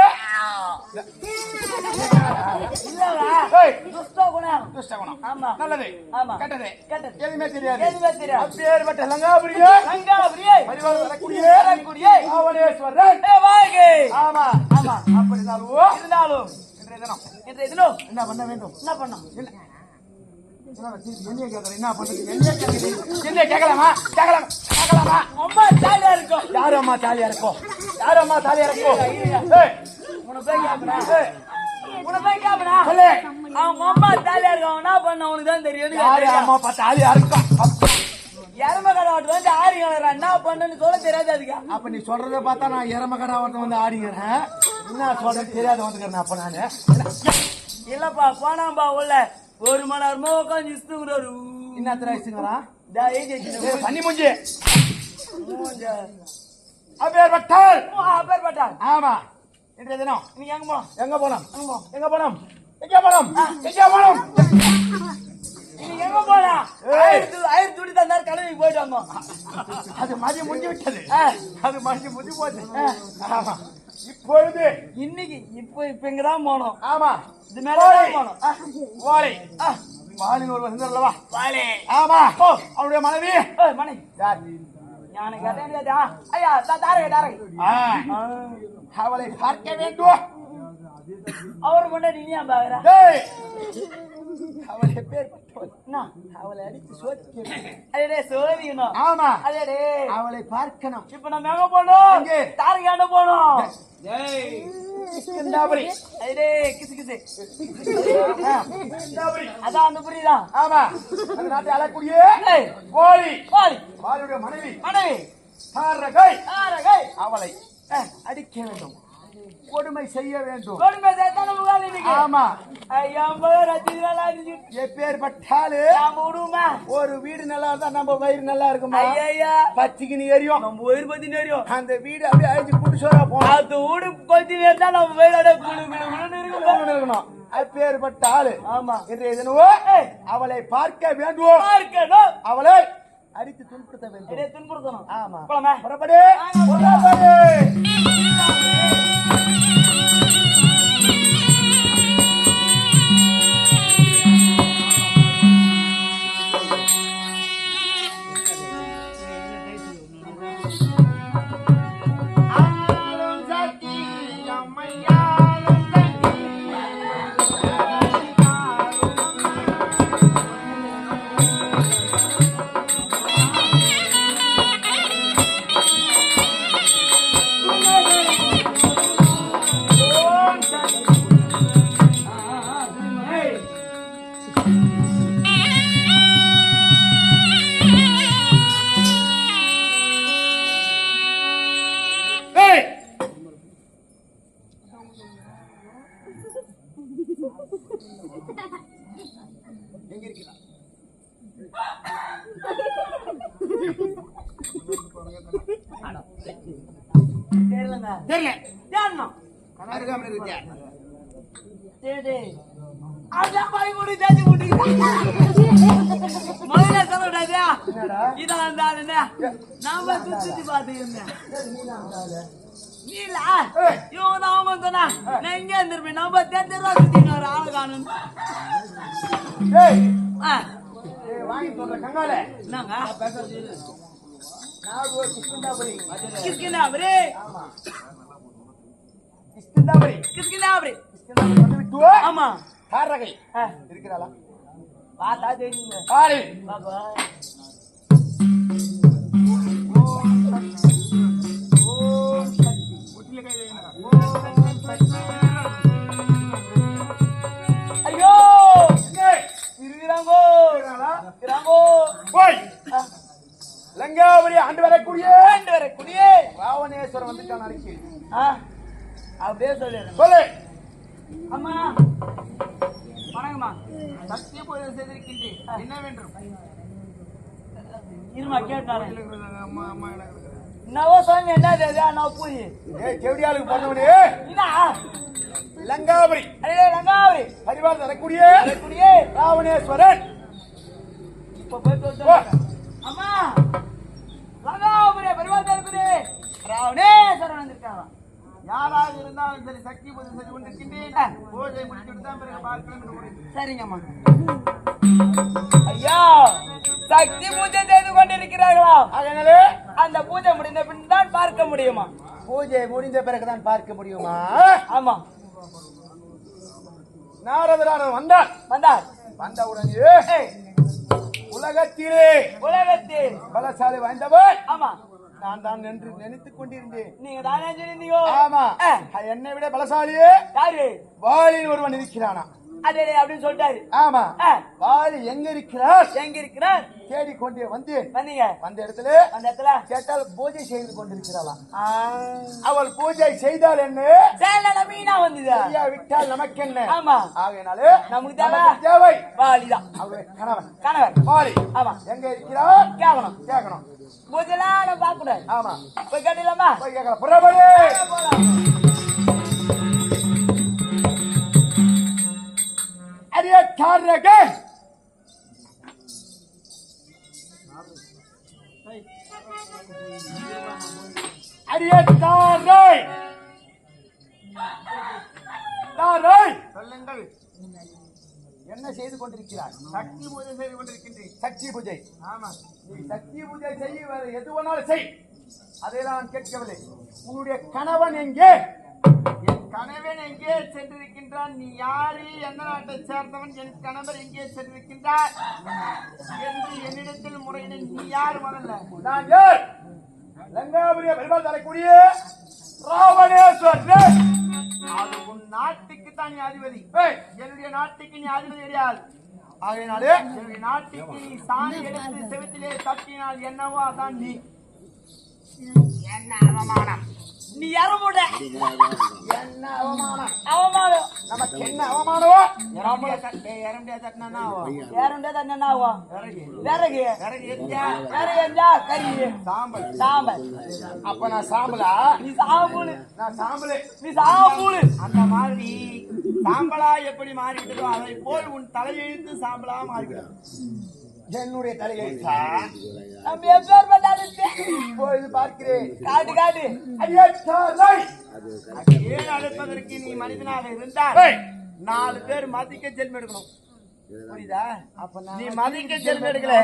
இல்லவா ஏய், துஷ்ட குணம். துஷ்ட குணம். ஆமா நல்லது. ஆமா கெட்டது. கெட்டது எதுவுமே தெரியாது. எதுவுமே தெரியாது. அப்பேற்பட்ட லங்காபுரியே ரங்காபுரியே பரிவார வரக்கூடிய வரக்கூடியே ராவணேஸ்வரன். வாகே. ஆமா. ஆமா அப்படினாலும் இருந்தாலும் இன்றைய தினம் இன்றைய தினம் என்ன பண்ண வேண்டும்? என்ன பண்ணோம்? என்னைய கேக்குறேன், என்ன பண்றது? என்னைய கேக்குறீங்க? என்னைய கேட்கலாமா? கேட்கலாமா? ரொம்ப ஜாலியா இருக்கும். யாரு அம்மா தாலியா இருக்கும்? யாரு அம்மா தாலியா இருக்கும்? ஏய், உன போய் கேப்படா. ஏய், உன போய் கேப்படா. சொல்லு. அவங்க அம்மா ஜாலியா இருக்கும். என்ன பண்ண உனக்கு தான் தெரியும். யாரு அம்மா தாலியா இருக்கும்? எரம கடை ஓட்டு வந்து ஆரி கலறான். என்ன பண்ணன்னு சொல்ல தெரியாது அதுக்கு. அப்ப நீ சொல்றத பார்த்தா நான் எரம கடை ஒருத்தன் வந்து ஆடிக்கிறேன். என்ன சொல்றது தெரியாத வந்துக்கிறேன் அப்ப நானு. இல்லப்பா போனாம்பா உள்ள 1 மணி நேரமா உட்காந்து இஸ்துங்கிறாரு. என்ன திராய்ச்சுங்களா? தண்ணி மூஞ்சி அப்பேற்பட்டால். அப்பேற்பட்டா ஆமா. இன்றைய தினம் நீ எங்க போனோம்? எங்க போனோம்? எங்க போனோம்? எங்க போனோம்? எங்க போனோம்? நீ எங்க போனா? ஏய். ஆயிரத்து துடி தந்தார் கடைக்கு போயிட்டு வந்தோம். அது மதியம் முடிஞ்சு விட்டது. அது மதியம் முடிஞ்சு போச்சு. ஆமா. இப்பொழுது இன்னைக்கு இப்ப இங்கதான் போனோம். ஆமா. இது மேலதான் போனோம். வாழை வாழின் ஒரு வசந்தல்லவா? வாலே. ஆமா. அவனுடைய மனைவி மணி யார்? ஞான கேட்டா ஐயா தாரகை அவளை பார்க்க வேண்டும். அவர் முன்னாடி நீ ஏன் பாக்குற? ஏய், அவளை பேர் என்ன? அவளை அடித்து சோதிக்க. அதே சோதிக்கணும். ஆமா. அதே அவளை பார்க்கணும். இப்ப நம்ம எங்க போனோம்? எங்கே? தாரகாண்ட போனோம். கிருஷ்ணாபுரி. அதே கிசு கிசு கிருஷ்ணாபுரி. அதான் அந்த புரியுதா? ஆமா. அந்த நாட்டை அழக்கூடிய ஏய், கோழி. போடி. வாளுடைய மனைவி மனைவி தாரகை. தாரகை அவளை அடிக்க வேண்டும். கொடுமை செய்ய வேண்டும். கொடுமை சேர்த்தான முகால் இன்னைக்கு. ஆமா. ஐயா மகன் ரத்தினாலா இருக்கு. எப்பேற்பட்டாலு நாம விடுமா? ஒரு வீடு நல்லா இருந்தா நம்ம வயிறு நல்லா இருக்குமா? ஐயா பச்சிக்கினி எரியும். நம்ம வயிறு பத்தி தெரியும். அந்த வீடு அப்படியே அழிச்சு புட்டு சோறா போகும். அது வீடு பத்தி நேர்த்தா நம்ம வயிறோட குழு குழு குழுன்னு இருக்கும். இருக்கணும். அப்பேற்பட்ட ஆளு. ஆமா. இன்றைய தினம் அவளை பார்க்க வேண்டும். பார்க்கணும். அவளை அடித்து துன்புறுத்த வேண்டும். இதே துன்புறுத்தணும். ஆமா. போலாமா? புறப்படு. புறப்படு. தெரியலங்க. தெரியல. தேடணும். அருகாமல் இருக்கியா? தேடு. அதான் பாய் முடி தேடி முடி. முதல்ல சொல்லக்கூடாதா? என்னடா? இதான் அந்த ஆளுண்ணே. நாம சுத்தி பார்த்துக்கிறேன். நீல இவன் தான் அவன் சொன்னா நான் எங்க இருந்திருப்பேன். நம்ம தேர்தல் சுத்தி ஒரு ஆளு காணும். ஏய், ஏய், வாங்கி சொல்ற கங்கால. என்னங்க? நான் ஒரு கிருஷ்ணாபுரி. கிஸ்கினாபுரி. ஆமா. கிருஷ்ணாபுரி. கிஸ்கினாபுரி. கிருஷ்ணாபுரி வந்து விட்டு. ஆமா. தாரகை இருக்கிறாளா? பார்த்தா தெரியுங்க. பாரு. பாபா. ஐயோ இருக்கிறாங்கோ இருக்கிறாங்கோ. போய் லங்காபுரி ஆண்டு வரக்கூடிய ராவணேஸ்வரன் வந்துட்டான் அன்னைக்கு. அப்படியே சொல்லிடுறேன். சொல்லு. அம்மா வணக்கம்மா. சத்திய போய் செய்திருக்கின்றேன். என்ன வேண்டும்? இருமா கேட்டாலே அம்மா அம்மா எனக்கு என்னவோ சொன்ன என்ன நான் போய் செவடியாளுக்கு பிறந்தவனே என்ன லங்காபுரி அடே லங்காவரி பரிவார் தரக்கூடிய ராவணேஸ்வரன் இப்ப போய் சொல்றேன் அம்மா லங்காவரி பரிவாரத்துல இருக்குது ராவணேஸ்வரன் வந்திருக்காங்க யாராக இருந்தாலும் சரி சக்தி பூஜை செய்து கொண்டிருக்கின்றேன். பூஜை முடிச்சுட்டு தான் பிறகு பார்க்கலாம். சரிங்கம்மா. ஐயா சக்தி பூஜை செய்து கொண்டிருக்கிறார்களா? அதனால அந்த பூஜை முடிந்த பின் தான் பார்க்க முடியுமா? பூஜை முடிந்த பிறகுதான் பார்க்க முடியுமா? ஆமா. நாரதரான வந்தார். வந்தவுடனே உலகத்திலே பலசாலி வாய்ந்தவர் ஆமா நான் தான் என்று நினைத்துக் கொண்டிருந்தேன். நீங்க தானே சொல்லிருந்தீங்க. ஆமா. என்னை விட பலசாலியே யாரு? வாலில் ஒருவன் இருக்கிறானா? அதே அப்படின்னு சொல்லிட்டாரு. ஆமா. வாலி எங்க இருக்கிறார்? எங்க இருக்கிறார்? தேடிக்கொண்டே வந்தேன். வந்தீங்க. அந்த இடத்துல கேட்டால் பூஜை செய்து கொண்டிருக்கிறாளாம். அவள் பூஜை செய்தால் என்ன? மீனா வந்தது. ஐயா விட்டால் நமக்கு என்ன? ஆமா. ஆகையினாலே நமக்கு தேவை வாலிதான். அவருடைய கணவன் வாலி. ஆமா. எங்க இருக்கிறார்? கேட்கணும். பூஜைலாம் நம்ம பார்க்க கூடாது. ஆமா. போய் கேட்டலாமா? போய் கேட்கலாம். புறப்படு. अरे चार रखे अरे சொல்லுங்கள். என்ன செய்து கொண்டிருக்கிறார்? சக்தி பூஜை செய்து கொண்டிருக்கின்றேன். சக்தி பூஜை. ஆமா. நீ சக்தி பூஜை செய்ய வேற எது வேணாலும் செய். அதை நான் கேட்கவில்லை. உன்னுடைய கணவன் எங்கே? என் கணவன் எங்கே சென்றிருக்கின்றான்? நீ யாரு? எந்த நாட்டை சேர்ந்தவன்? என் கணவர் எங்கே சென்றிருக்கின்றார் என்று என்னிடத்தில் முறையிட நீ யார்? முதல்ல நான் யார்? லங்காபுரிய பரிபால் தரக்கூடிய ராவணேஸ்வரன். அது உன் நாட்டுக்கு தான் நீ அதிபதி. என்னுடைய நாட்டுக்கு நீ அதிபதி கிடையாது. ஆகையினாலே என்னுடைய நாட்டுக்கு நீ சாணி எடுத்து செவத்திலே தட்டினால் என்னவோ அதான் நீ. என்ன அவமானம்! நீ யாரும் என்ன அவமானம்! அவமானம் நமக்கு என்ன அவமானவோ? எரம்பியா தட்டினா விறகு எரிஞ்சா கறி சாம்பல். அப்ப நான் சாம்பலா? நீ சாம்பூலு. நான் சாம்பலே. நீ சாம்பூலு. அந்த மாதிரி சாம்பலா எப்படி மாறிவிட்டதோ அதை போல் உன் தலையெழுத்து சாம்பலா மாறிவிடும். என்னுடைய தலையெழுத்தா? நம்ம எப்பேர் பண்ணாலும் இப்பொழுது பார்க்கிறேன். காட்டு ஏன் அழைப்பதற்கு நீ மனிதனாக இருந்தால் 4 பேர் மதிக்க ஜென்மம் எடுக்கணும். புரியுதா? அப்ப நீ மதிக்க ஜென்மம் எடுக்கல,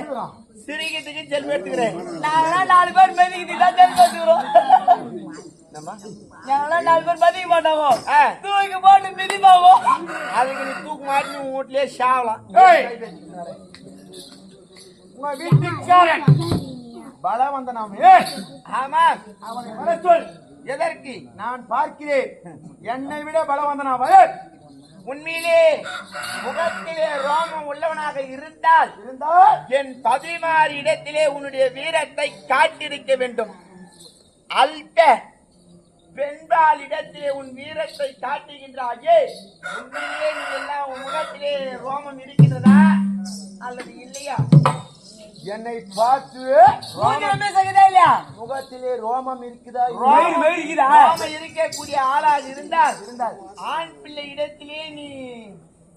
சிரிக்கிறதுக்கு ஜென்மம் எடுத்துக்கிறேன். நாங்களாம் 4 பேர் மதிக்கிட்டு தான் ஜென்மம் எடுத்துக்கிறோம். நாங்களாம் 4 பேர் மதிக்க மாட்டாங்க. தூக்கி போட்டு மிதிப்பாவோம். அதுக்கு நீ தூக்கு மாட்டி உன் வீட்லயே சாவலாம். உங்க வீட்டுக்காரன் பலவந்தனாமே. ஆமா. அவனை வர சொல். எதற்கு? நான் பார்க்கிறேன். என்னை விட பலவந்தனாவன். உண்மையிலே முகத்திலே ரோமம் உள்ளவனாக இருந்தால் என் பதிமாறு இடத்திலே உன்னுடைய வீரத்தை காட்டிருக்க வேண்டும். அல்ப பெண்பால் இடத்திலே உன் வீரத்தை காட்டுகின்றாயே, உண்மையிலே நீ எல்லாம் உன் முகத்திலே ரோமம் இருக்கின்றதா அல்லது இல்லையா? என்னை பார்த்து இல்லையா? முகத்திலே ரோமம் இருக்குதா? ரோமம் இருக்கக்கூடிய ஆளாக இருந்தால் ஆண் பிள்ளை இடத்திலே நீ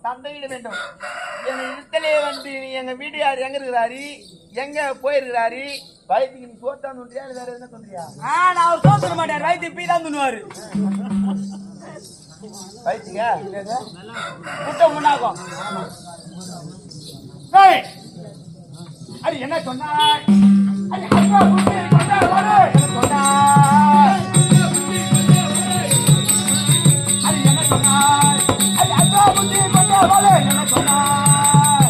சண்டையிட வேண்டும். எங்க இடத்திலே வந்து எங்க வீட்டுக்கார் எங்க இருக்கிறாரு, எங்க போயிருக்கிறாரு, வயிற்றுக்கு நீ சோத்தான் தோன்றியா வேற என்ன தோன்றியா? நான் அவர் சோத்துட மாட்டார். வயிற்று பீ தான் துணுவாரு. வயிற்றுக்கா குட்டம் முன்னாகும். அது என்ன சொன்னாய்? அது அப்பா புத்தி கொண்டாடு சொன்னாய். அது என்ன சொன்னாய்? அது அப்பா புத்தி கொண்டாடு என்ன சொன்னாய்?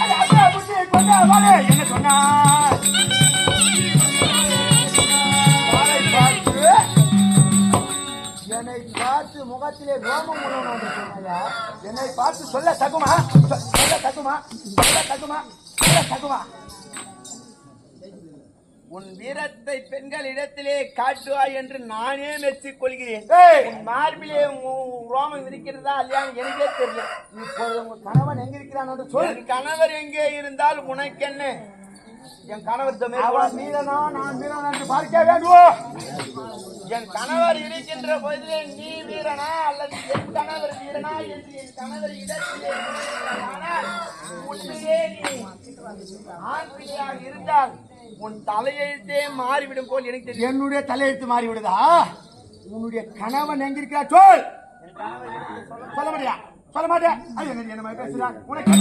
அது அப்பா புத்தி கொண்டாடு என்ன சொன்னாய்? என்னை பார்த்து முகத்திலே ரோமம் உள்ளவன் சொன்னாயா? என்னை பார்த்து சொல்ல தகுமா? சொல்ல தகுமா? உன் வீரத்தை பெண்களிடத்திலே காட்டுவாய் என்று நானே மெச்சிக் கொள்கிறேன். உன் மார்பிலே ரோமம் இருக்கிறதா இல்லையா எனக்கே தெரியல. இப்போது உங்க கணவன் எங்க இருக்கிறான் என்று சொல். என் கணவர் எங்கே இருந்தால் உனக்கு என்ன? என் கணவர் வீரனா நான் வீரனா என்று பார்க்க வேண்டும். என் கணவர் இருக்கின்ற போதிலே நீ வீரனா அல்லது என் கணவர் வீரனா என்று என் கணவர் இடத்திலே ஆனால் உண்மையே நீ ஆண் பிள்ளையாக இருந்தால் உன் தலையெழுத்தே மாறிவிடும் போல் எனக்கு தெரியும். என்னுடைய தலையெழுத்து மாறிவிடுதா? உன்னுடைய கணவன் எங்க இருக்கிறா சொல். சொல்ல மாட்டியா? சொல்ல மாட்டியா? அது என்ன பேசுறான்? உனக்கு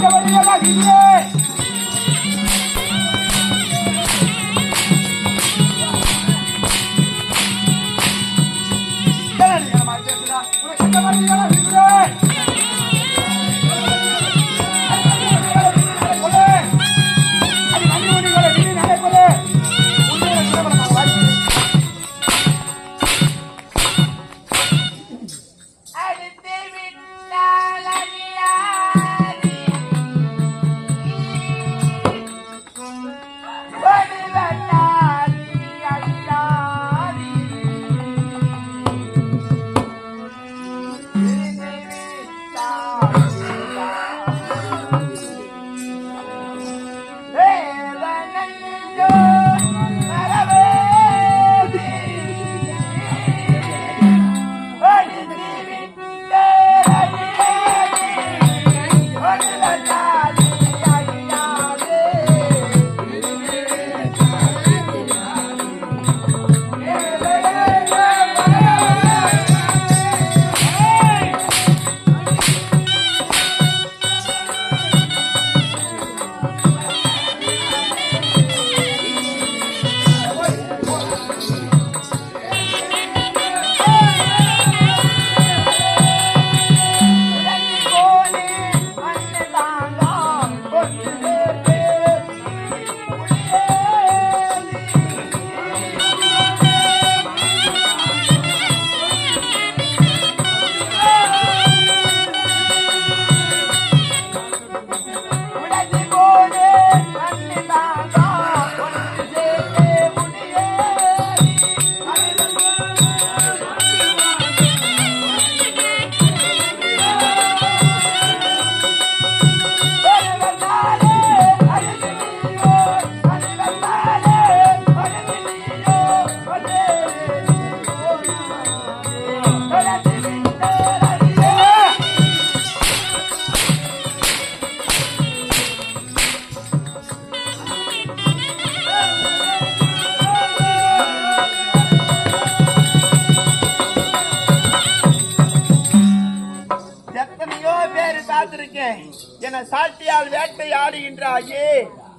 என சாட்டியால் வேட்டை ஆடுகின்றாயே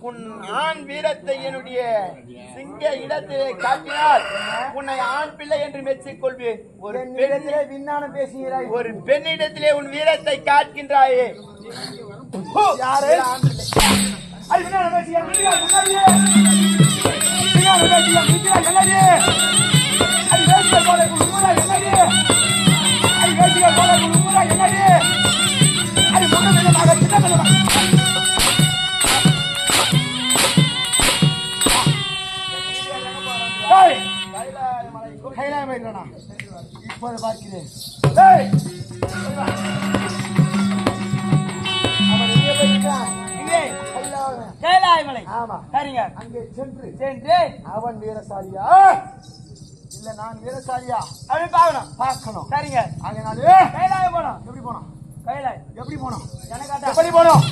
உன் ஆண் வீரத்தை என்னுடைய சிங்க இடத்திலே காட்டினால் உன்னை ஆண் பிள்ளை என்று மெச்சிக் கொள்வேன். ஒரு பெண்ணிடத்திலே விஞ்ஞானம் பேசுகிறாய். ஒரு பெண்ணிடத்திலே உன் வீரத்தை காட்டுகின்றாயே யாரு? இப்போது பார்க்கிறேன். கைலாயமலை. ஆமா சரிங்க. அங்கே சென்று சென்று அவன் வீரசாலியா இல்ல நான் வீரசாலியா அப்படி பார்க்கணும். சரிங்க. அதனால கைலாயம் போனோம். எப்படி போனோம்? கைலாயம் எப்படி போனோம்? எனக்கு எப்படி போனோம்?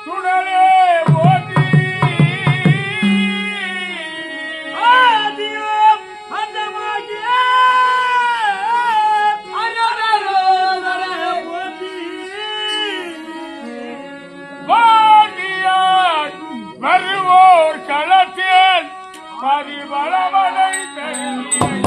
சுடலே ஓதி ஆதியோம் அந்தமாகிய அரரரோதர போதி வாடியார் வருவோர் களத்தில் பரிவளமனை தருகிறையா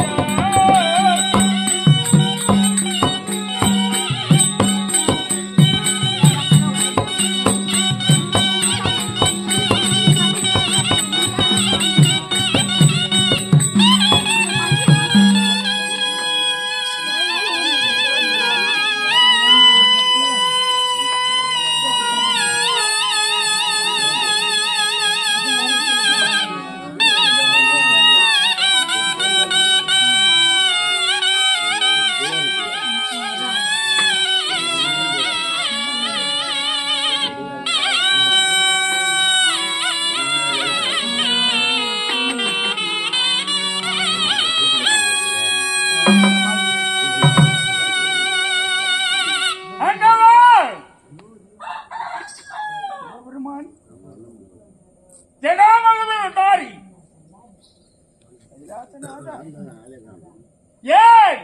ஏன்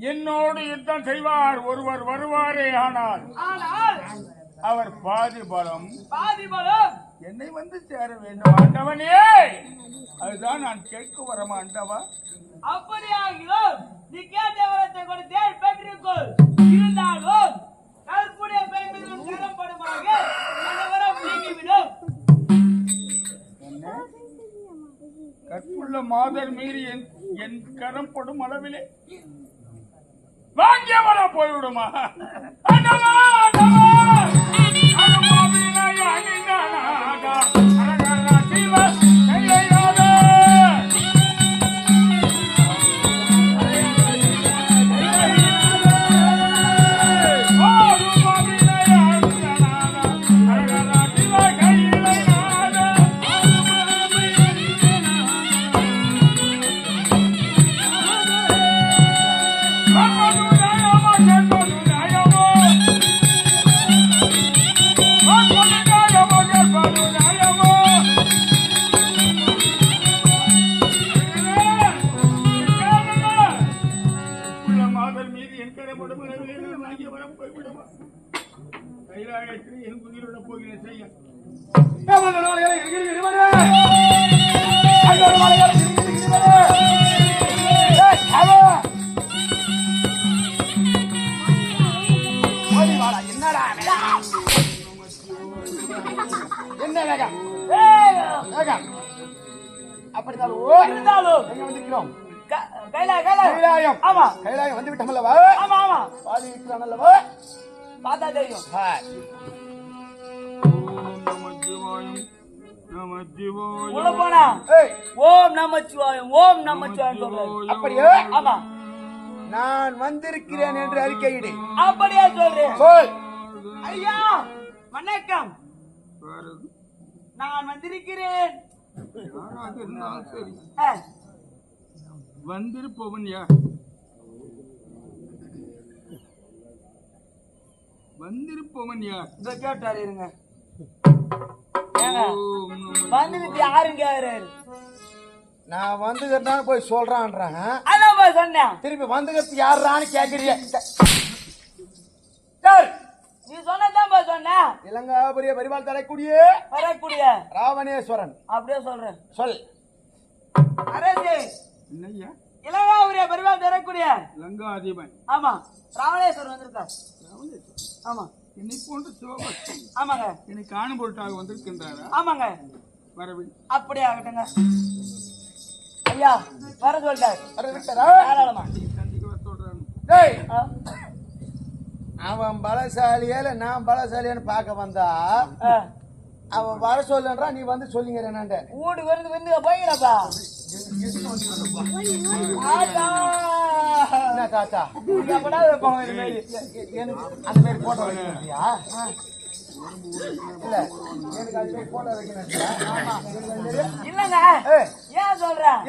என்னோடு யுத்தம் செய்வார் ஒருவர் வருவாரே ஆனால் அவர் பாதி பலம் என்னை வந்து சேர வேண்டும் ஆண்டவனே அதுதான் நான் கேட்க வரமா ஆண்டவா அப்படியாகிலும் நீ கேட்ட வரத்தை கொடுத்தேன் பெற்றிருக்கோள் இருந்தாலும் கற்புடைய பெண்களும் கரப்படுமாக அந்த வரம் நீங்கிவிடும் கற்புள்ள மாதர் மீறி என் கரம் படும் அளவிலே வாங்கிய வர போய்விடுமா ஆண்டவா ஆண்டவா அனுபவினாய் அணிந்தானாக அரகர சிவ கைலையாத கைலாயம் வந்து விட்டமல்லவா பாதி விட்டானல்லவா பார்த்தா தெரியும் உள்ள போனா ஓம் நமச்சிவாயம் ஓம் நமச்சிவாயம் சொல்றாரு அப்படியே ஆமா நான் வந்திருக்கிறேன் என்று அறிக்கையிடு அப்படியே சொல்றேன் சொல் ஐயா வணக்கம் நான் வந்திருக்கிறேன் வந்திருப்பவன் யார் வந்திருப்பவன் யார் இத கேட்டாரு இருங்க வந்துட்டு யாரும் கேக்குறாரு நான் வந்துக்கிறேன் போய் சொல்றான்றாங்க அதான் போய் சொன்னேன் திருப்பி வந்துக்கிறது யாரான்னு கேக்குறீங்க நீ சொன்னதான் போய் சொன்ன இலங்காபுரிய பரிவாள் தரக்கூடிய வரக்கூடிய ராவணேஸ்வரன் அப்படியே சொல்றேன் சொல் அரசே இல்லையா இலங்காபுரிய பரிவாள் தரக்கூடிய லங்காதிபன் ஆமா ராவணேஸ்வரன் வந்திருக்கார் ஆமா என்னை போன்ற சிவபக்தி ஆமாங்க என்னை காணும் பொருட்டாக வந்திருக்கின்றாரா ஆமாங்க வரவில் அப்படியே ஆகட்டுங்க ஐயா வர சொல்லிட்டார் வர விட்டாரா தாராளமா சந்திக்க வர சொல்றான் டேய் அவன் பலசாலியால நான் பலசாலியான்னு பார்க்க வந்தா அவன் வர சொல்லுன்றான் நீ வந்து சொல்லிங்க என்னண்ட வீட்டுக்கு வந்து வந்து போய்கிறப்பா என்ன தாத்தா எனக்கு அந்த மாதிரி போட்டோ வைக்கிறியா இல்ல எனக்கு அது மாதிரி போட்டோ வைக்கணும் இல்லங்க ஏன் சொல்றேன்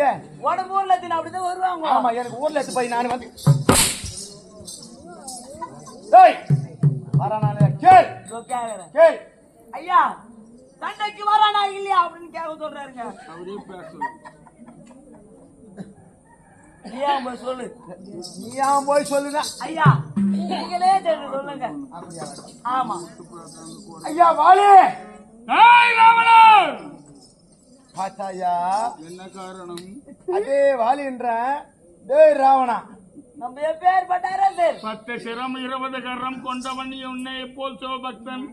உடம்பு ஊர்ல அப்படிதான் வருவாங்க ஆமா எனக்கு ஊர்ல எடுத்து போய் நான் வந்து வர நான் கேள் இதோ கேக்குறேன். கேள். ஐயா சண்டைக்கு வரானா இல்லையா அப்படின்னு கேட்க சொல்றாருங்க. அவரே பேச சொல்லு. நீயா போய் சொல்லு. நீ ஏன் போய் சொல்லுனா? ஐயா நீங்களே தெரிஞ்சு சொல்லுங்க. ஆமா ஐயா வாலி. ஏய் ராவணன், பாத்தாயா என்ன காரணம்? அதே வாலின்ற டேய் ராவணா, நம்ம பேர் பட்டாரா சார்? 10 சிரம் 20 கரம் கொண்டவன் உன்னை போல் சிவபக்தன்.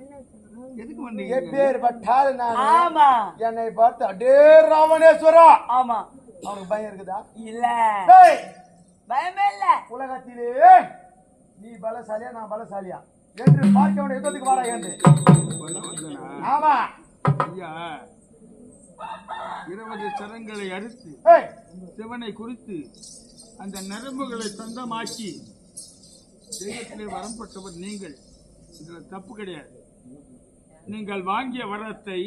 எதுக்கு வந்தீங்க? எப்பேற்பட்டால் நான் ஆமா என்னை பார்த்து அடே ராவணேஸ்வரா. ஆமா. அவனுக்கு பயம் இருக்குதா? இல்ல டேய், பயமே இல்ல. உலகத்திலே நீ பலசாலியா நான் பலசாலியா என்று பார்க்க வேண்டிய யுத்தத்துக்கு வாடா என்று. ஆமா ஐயா, 20 சரங்களை அறுத்து ஏய், சிவனை குறித்து அந்த நரம்புகளை சொந்தமாக்கி தெய்வத்திலே வரம்பட்டவர் நீங்கள். இதுல தப்பு கிடையாது. நீங்கள் வாங்கிய வரத்தை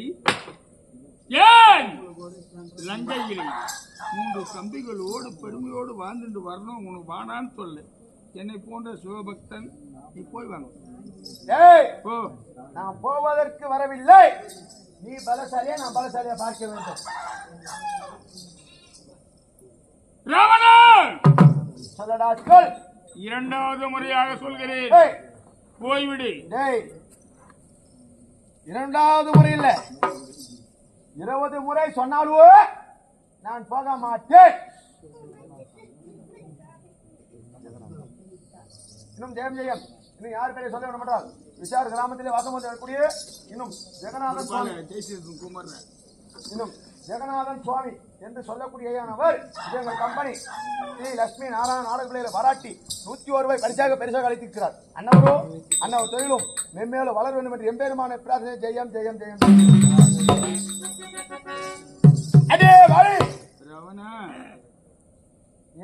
ஏன் லங்கையில் 3 கம்பிகளோடு பெருமையோடு வாழ்ந்துட்டு வரணும் உனக்கு வானான்னு சொல்லு. என்னை போன்ற சிவபக்தன் நீ போய் வாங்க. ஏய், ஓ, நான் போவதற்கு வரவில்லை. நீ பலசாலியா நான் பலசாலியா பார்க்க வேண்டும். ராவணன், சொல்லடா சொல். 2வது முறையாக சொல்கிறேன், ஏய், போய்விடு. டேய், 2வது முறை இல்ல, 20 முறை சொன்னாலும் நான் போக மாட்டேன். இன்னும் ஜெயம் ஜெயம் இன்னும் யார் பேரை சொல்ல விட மாட்டார். விசார் கிராமத்திலே வாசம் வரக்கூடிய இன்னும் ஜெகநாதன் சுவாமி, இன்னும் ஜெகநாதன் சுவாமி என்று சொல்லக்கூடிய ஐயானவர் எங்கள் கம்பெனி ஸ்ரீ லட்சுமி நாராயண நாடக பிள்ளைகளை பாராட்டி 101 ரூபாய் பெரிசாக அளித்திருக்கிறார். அன்னவரோ அன்னவர் தொழிலும் மென்மேலும் வளர வேண்டும் என்று எம்பெருமான பிரார்த்தனை. ஜெயம் ஜெயம் ஜெயம். அடே வாழி ராவணா,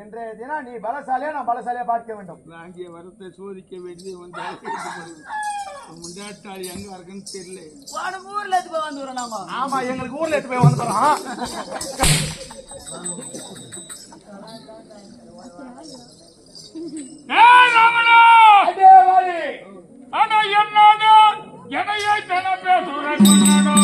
இன்றைய தினம் நீ பலசாலியா நான் பலசாலியா பார்க்க வேண்டும். வாங்கிய வரத்தை சோதிக்க வேண்டியது வந்தால் முண்டாட்டாளி எங்க இருக்குன்னு தெரியல. போன ஊர்ல இருந்து போய் வந்துடுறோம் நாம. ஆமா, எங்களுக்கு ஊர்ல எடுத்து போய் வந்துடுறோம். ஏய் ராவணா, அடே வாழி. ஆனா என்னடா எதையே தன பேசுறேன் பண்ணடா.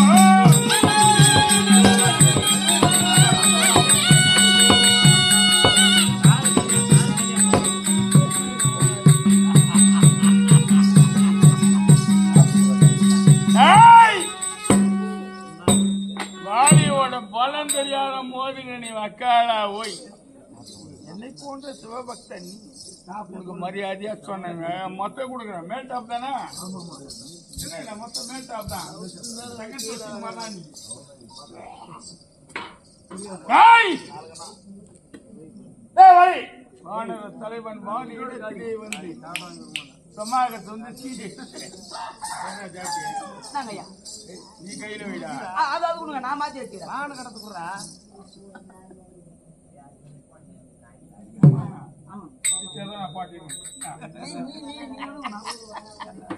வாலியோட பலம் தெரியாத மோதுங்க நீ வக்காலா ஓய். என்னை போன்ற சிவபக்தன் நான் உனக்கு மரியாதையா சொன்னேங்க. மொத்தம் கொடுக்குறேன். மேல்டாப் தானே? இல்ல, மொத்தம் மேல்டாப் தான். செகண்ட் பர்சன் பண்ணா நீ. ஏய்! ஏய் வாழி. வானர தலைவன் வாணியோட திரை வந்து சமாகத்து வந்து சீடி நாங்கய்யா நீ கையில வைடா. அதாவது கொடுங்க, நான் மாத்தி வச்சுக்கிறேன். நான் கடத்து குடுறேன். நான் பாட்டிடுவேன்.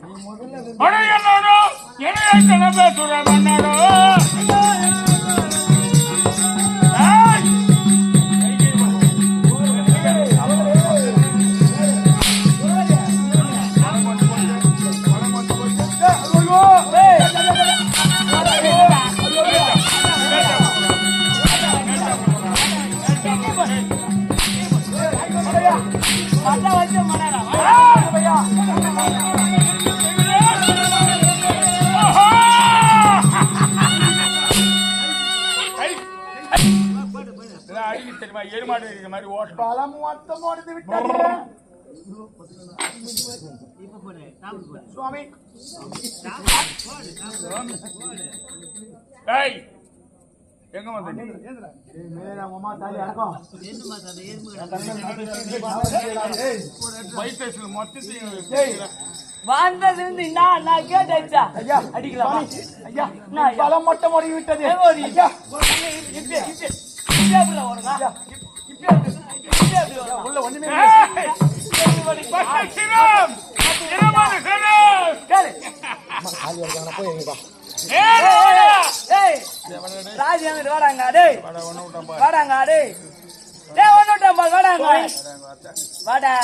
நீ முதல்ல என்னோட என்ன பேசுற மன்னாடோ. அடிக்க தெரியுமா? எருமாடு இருக்கிற மாதிரி ஓட்டணும். பலம் மொத்தம் முடிந்து விட்டது. சுவாமி, ஏய், எங்க வந்த நீ? அம்மா தாலி அடக்கம். வைத்தேசில மொத்தத்தையும் வந்தது இருந்து நான் கேட்டா ஐயா அடிக்கலாமா? ஐயா, என்ன ஐயா? பலம் மட்டும் முடிந்து விட்டது. ஐயா, உள்ள ஒண்ணுமே வாடாங்க டேய், வாடாங்க டேய், டேய் ஒண்ணுட்டாம் பால் வாடாங்க வாடா.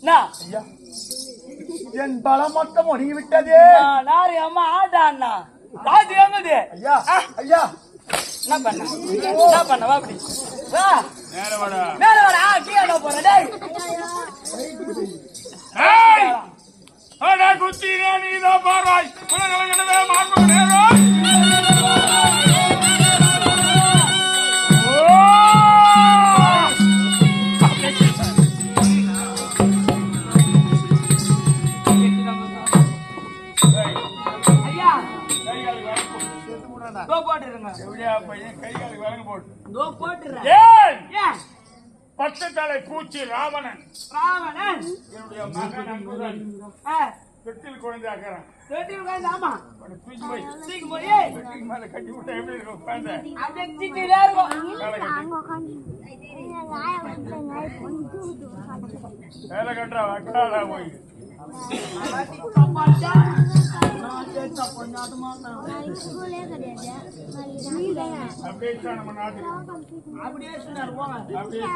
ஐயா என் பலம் மொத்தம் ஒடுங்கி விட்டது. நாரி அம்மா ஆட்டா அண்ணா ராஜு எங்குது ஐயா ஐயா என்ன பண்ண வா அப்படி வா மேல வாடா கீழே போறேன் டேய் ஏய் அட குத்திரே நீதான் பாராய் குலகலகடவே மாண்பு நேரம் ஐயா கைகாலுக்கு வழங்கு தோ போட்டுருங்க எப்படியா பையன் கைகாலுக்கு வழங்கு போட்டு தோ போட்டுறேன் ஏன் ஏன் பச்சை தலை பூச்சி ராவணன் ராவணன் என்னுடைய மகன் அன்புடன் தொட்டில் குழந்தையாக்குறான் தொட்டி உட்கார்ந்து ஆமா தூக்கி போய் தூக்கி போய் தொட்டிக்கு மேல கட்டி விட்டா எப்படி இருக்கும் குழந்தை அப்படியே திட்டிலே இருக்கும் வேலை கட்டுறா அக்காடா போய் அப்படியே நம்ம நாட்டுக்கு அப்படியே சொன்னார் போங்க அப்படியே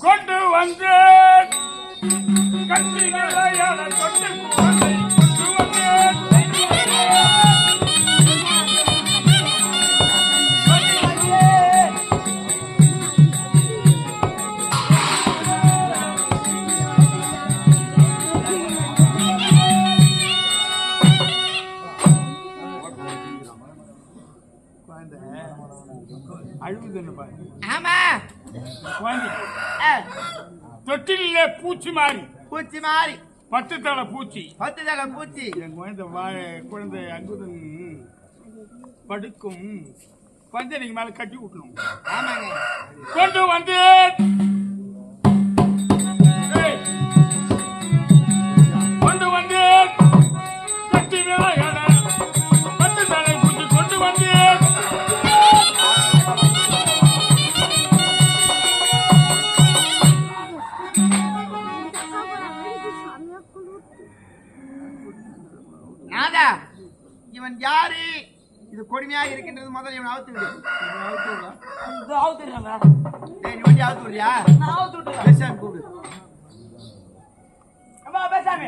கொண்டு வந்து கட்டி நிலையான கொண்டு குழந்தை கொண்டு வந்து அழுகுதுன்னு பாரு. ஆமா குழந்தை தொட்டிலே பூச்சி மாறி பூச்சி மாறி பத்து தலை பூச்சி 10 தலை பூச்சி என் குழந்தை அங்குதன் படுக்கும் பஞ்சனைக்கு மேல கட்டி விட்டணும். ஆமாங்க கொண்டு வந்து ஏய், கொண்டு வந்து கட்டி விளையாட பத்து தலை பூச்சி கொண்டு வந்து நாதா இவன் யாரு? இது கொடுமையாக இருக்கின்றது. முதல்ல இவன் அவுத்து விடு. இது ஆவுத்துறாங்க டேய் நீ வண்டி அவுத்து விடுறியா? நான் ஆவுத்து விட்டுறேன் பேசாம கூப்பிடு. அம்மா பேசாம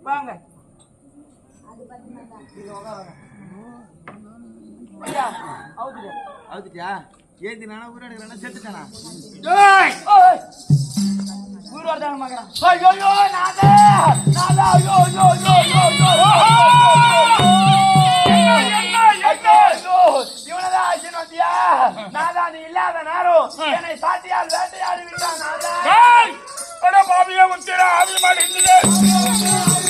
வாங்க ஐயா ஆவுத்துறேன் அவுத்துட்டியா? ஏத்தினானா ஊராடுறானா செத்துட்டானா? ஏய், ஓய் ஊர் வரதாங்க மகன் ஐயோ நாதா நாதா ஐயோ ஐயோ ஐயோ ஐயோ இவனதான் ஆச்சு வந்தியா? நாதா நீ இல்லாத நேரம் என்னை சாட்டியால் வேட்டையாடி விட்டான் நாதா. ஏய், அட பாவியே உத்திரா ஆவி மாடி இருந்தது.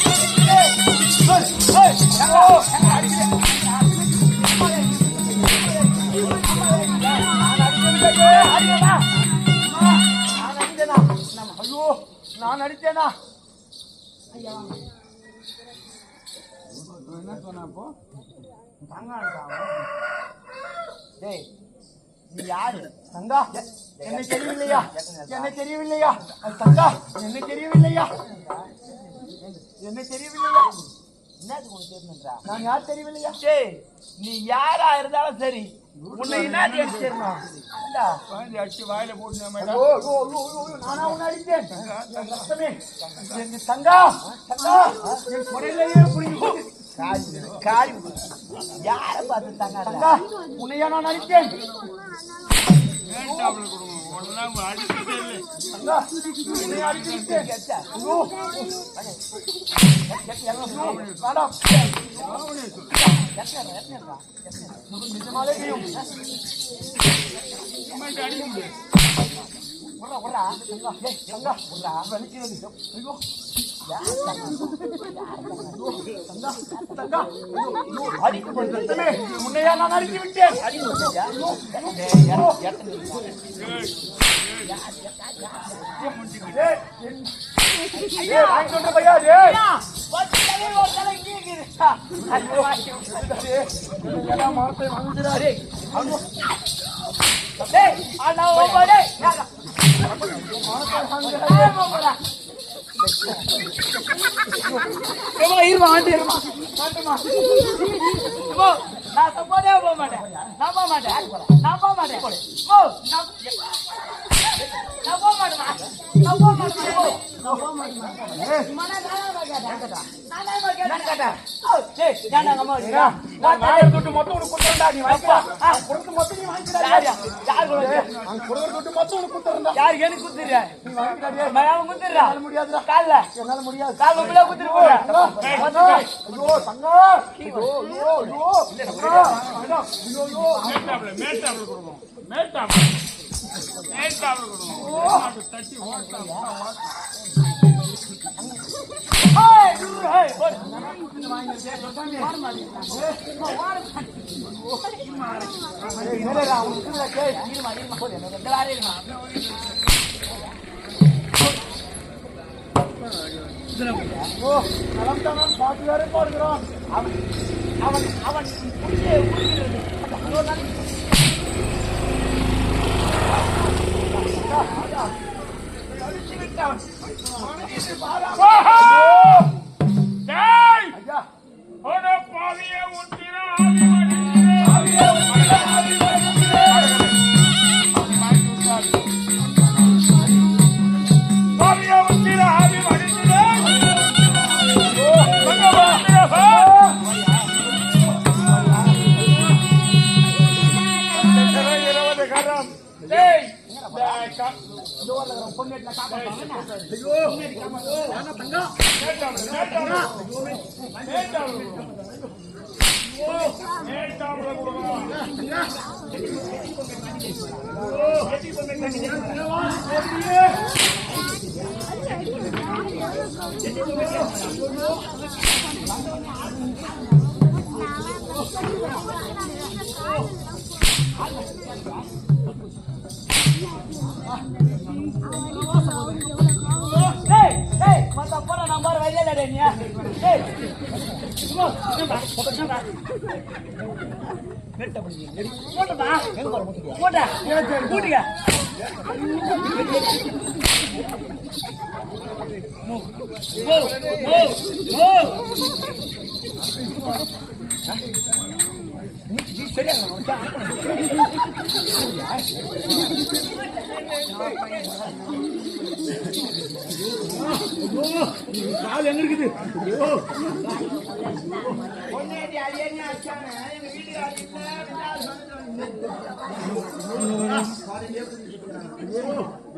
நான் அடித்தேனா? என்ன சொன்ன அப்போ? டேய் நீ யாரு? தங்கா என்னை தெரியவில்லையா? என்னை தெரியவில்லையா? தங்கா என்னை தெரியவில்லையா? என்னை தெரியவில்லையா? என்னது உனக்கு தெரியணும்ன்றா? நான் யார் தெரியவில்லையா? டேய் நீ யாரா இருந்தாலும் சரி உன்னை என்ன தெரியுமா? குழந்தை அடிச்சு வாயில போட்டு நம்ம நானா உன்னை அடித்தேன்? ரத்தமே என் தங்கா தங்கா என் குறையிலேயே புரிஞ்சு காரி யார பார்த்து தங்கா தங்கா உன்னையா நான் அடித்தேன்? வேண்டாம் கொடுங்க ஒன்றாம் அடிச்சதே இல்லை. தங்கா உன்னை அடித்தேன். ஐயோ மேடம் நிஜமாலே தெரியும். அடிக்க முடியாது. உன்னையா நான் அடித்து விட்டேன்? அண்ணா இருமா வந்து இருமா நான் சப்போதே போக மாட்டேன் நான் போக மாட்டேன் நான் போக மாட்டேன் நான் போக மாட்டேன் நான் போக மாட்டேன்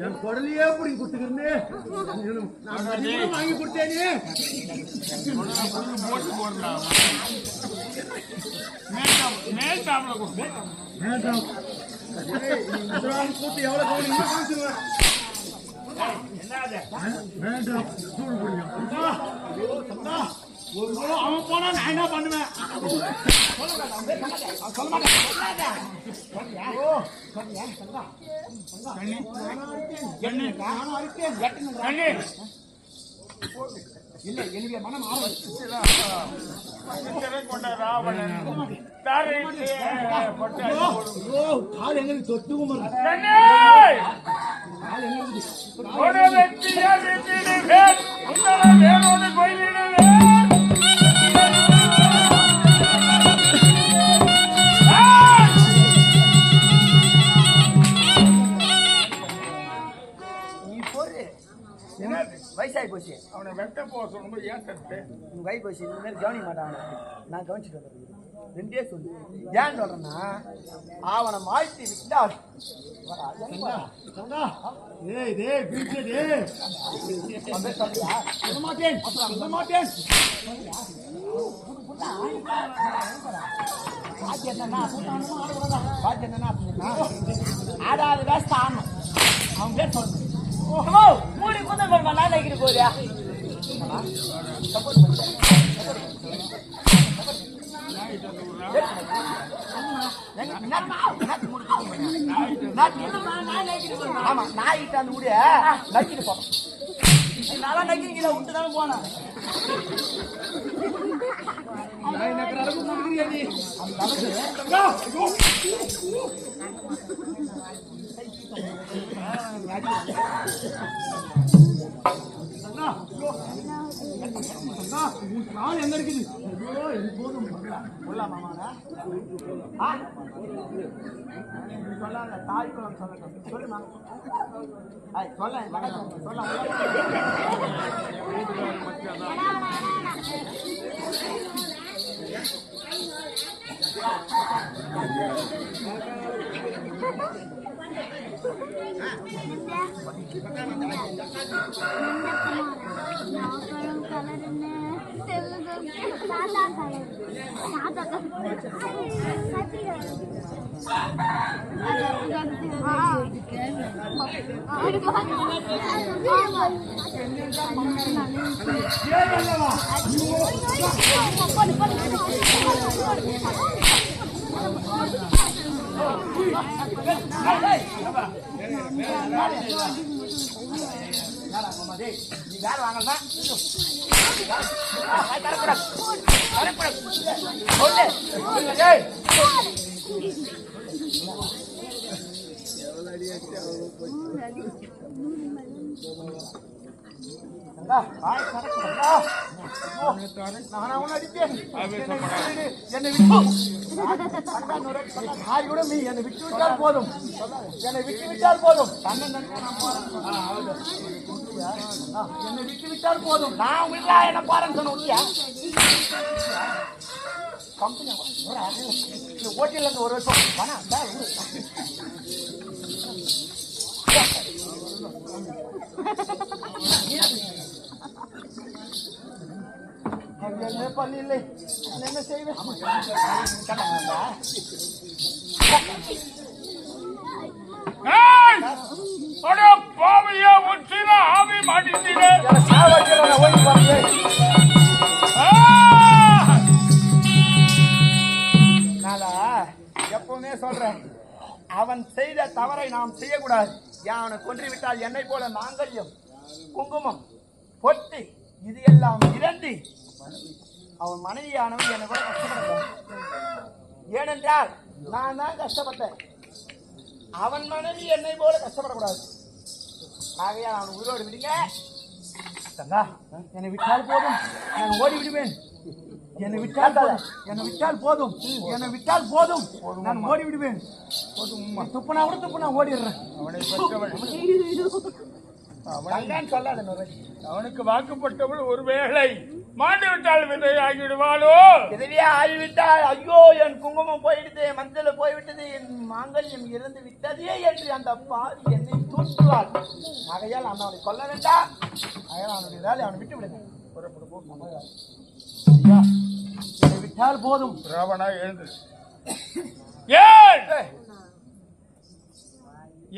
என் குடலையே பிடிங்கி கொடுத்துக்கிறேன்னு வாங்கி கொடுத்தேனே கூட்டு எவ்வளவு காமிச்சிருவேன் அவன் போனா நான் என்ன பண்ணுவேன் சொல்ல மாட்டேன் இல்ல என்னுடைய மனம் கால் எங்களுக்கு தொட்டுக்கும் வயசாகி போச்சு அவனை வெட்ட போக சொல்லும்போது ஏன் தட்டு உங்க கை போச்சு இந்த மாதிரி கவனிக்க மாட்டான் நான் கவனிச்சுட்டு வந்தேன் ரெண்டே சொல்லு ஏன் சொல்றேன்னா அவனை மாற்றி விட்டால் ஆடாது வேஸ்ட் ஆடணும் அவன் பேர் சொல்லு மூடி குந்தல் பண்ணுமா நான் நினைக்கிற போறியா ஆமா நாய்கிட்ட அந்த ஊட நக்கிட்டு போனோம் நல்லா நக்கிறீங்களா விட்டு தானே போனேன் கால் எங்க இருக்குது? ஐயோ, இது போதும். சொல்லாமாடா? சொல்லாத தாய்க்குளம் சொல்லணும். சொல்லுமா? சொல்ல சொல்ல நீ வேற வாங்கலாம் என்னை விட்டு விட்டால் போதும். என்னை விட்டு விட்டால் போதும். என்னை விட்டு விட்டால் போதும். நான் விடா என்ன பாருன்னு சொன்ன கம்பெனி ஓட்டில இருந்து ஒரு வருஷம் என்ன பண்ணி இல்லை என்ன செய்வேன் ஆவி மாட்டிட்டீங்க. எப்பவுமே சொல்றேன், அவன் செய்த தவறை நாம் செய்யக்கூடாது. அவனை கொன்று விட்டால் என்னை போல மாங்கல்யம், குங்குமம், பொட்டி இது எல்லாம் இறந்து அவன் மனைவியானவன் என்னை கூட கஷ்டப்பட்டான். ஏனென்றால் நான் தான் கஷ்டப்பட்டேன். அவன் மனைவி என்னை போல கஷ்டப்படக்கூடாது. ஆகையால் அவன் உயிரோடு விடுங்க. என்னை விட்டால் போதும், நான் ஓடி விடுவேன். என்னை விட்டால் போதும், என்னை விட்டால் போதும், என்னை விட்டால் போதும், நான் ஓடி விடுவேன். துப்புனா கூட துப்புனா ஓடிடுறேன். அவனுக்கு வாக்குப்பட்டவள் ஒருவேளை மாண்டு விட்டால் விதை ஆகிவிடுவாளோ? விதவியா ஆகிவிட்டால் ஐயோ என் குங்குமம் போயிடுது, மஞ்சள் போய்விட்டது, என் மாங்கல்யம் இறந்து விட்டதே என்று அந்த பாவி என்னை தூற்றுவாள். ஆகையால் நான் அவனை கொல்ல வேண்டாம். ஆகையால் அவனுடைய வேலை அவனை விட்டு விடுங்க. என்னை விட்டால் போதும். ராவணா எழுந்து ஏன்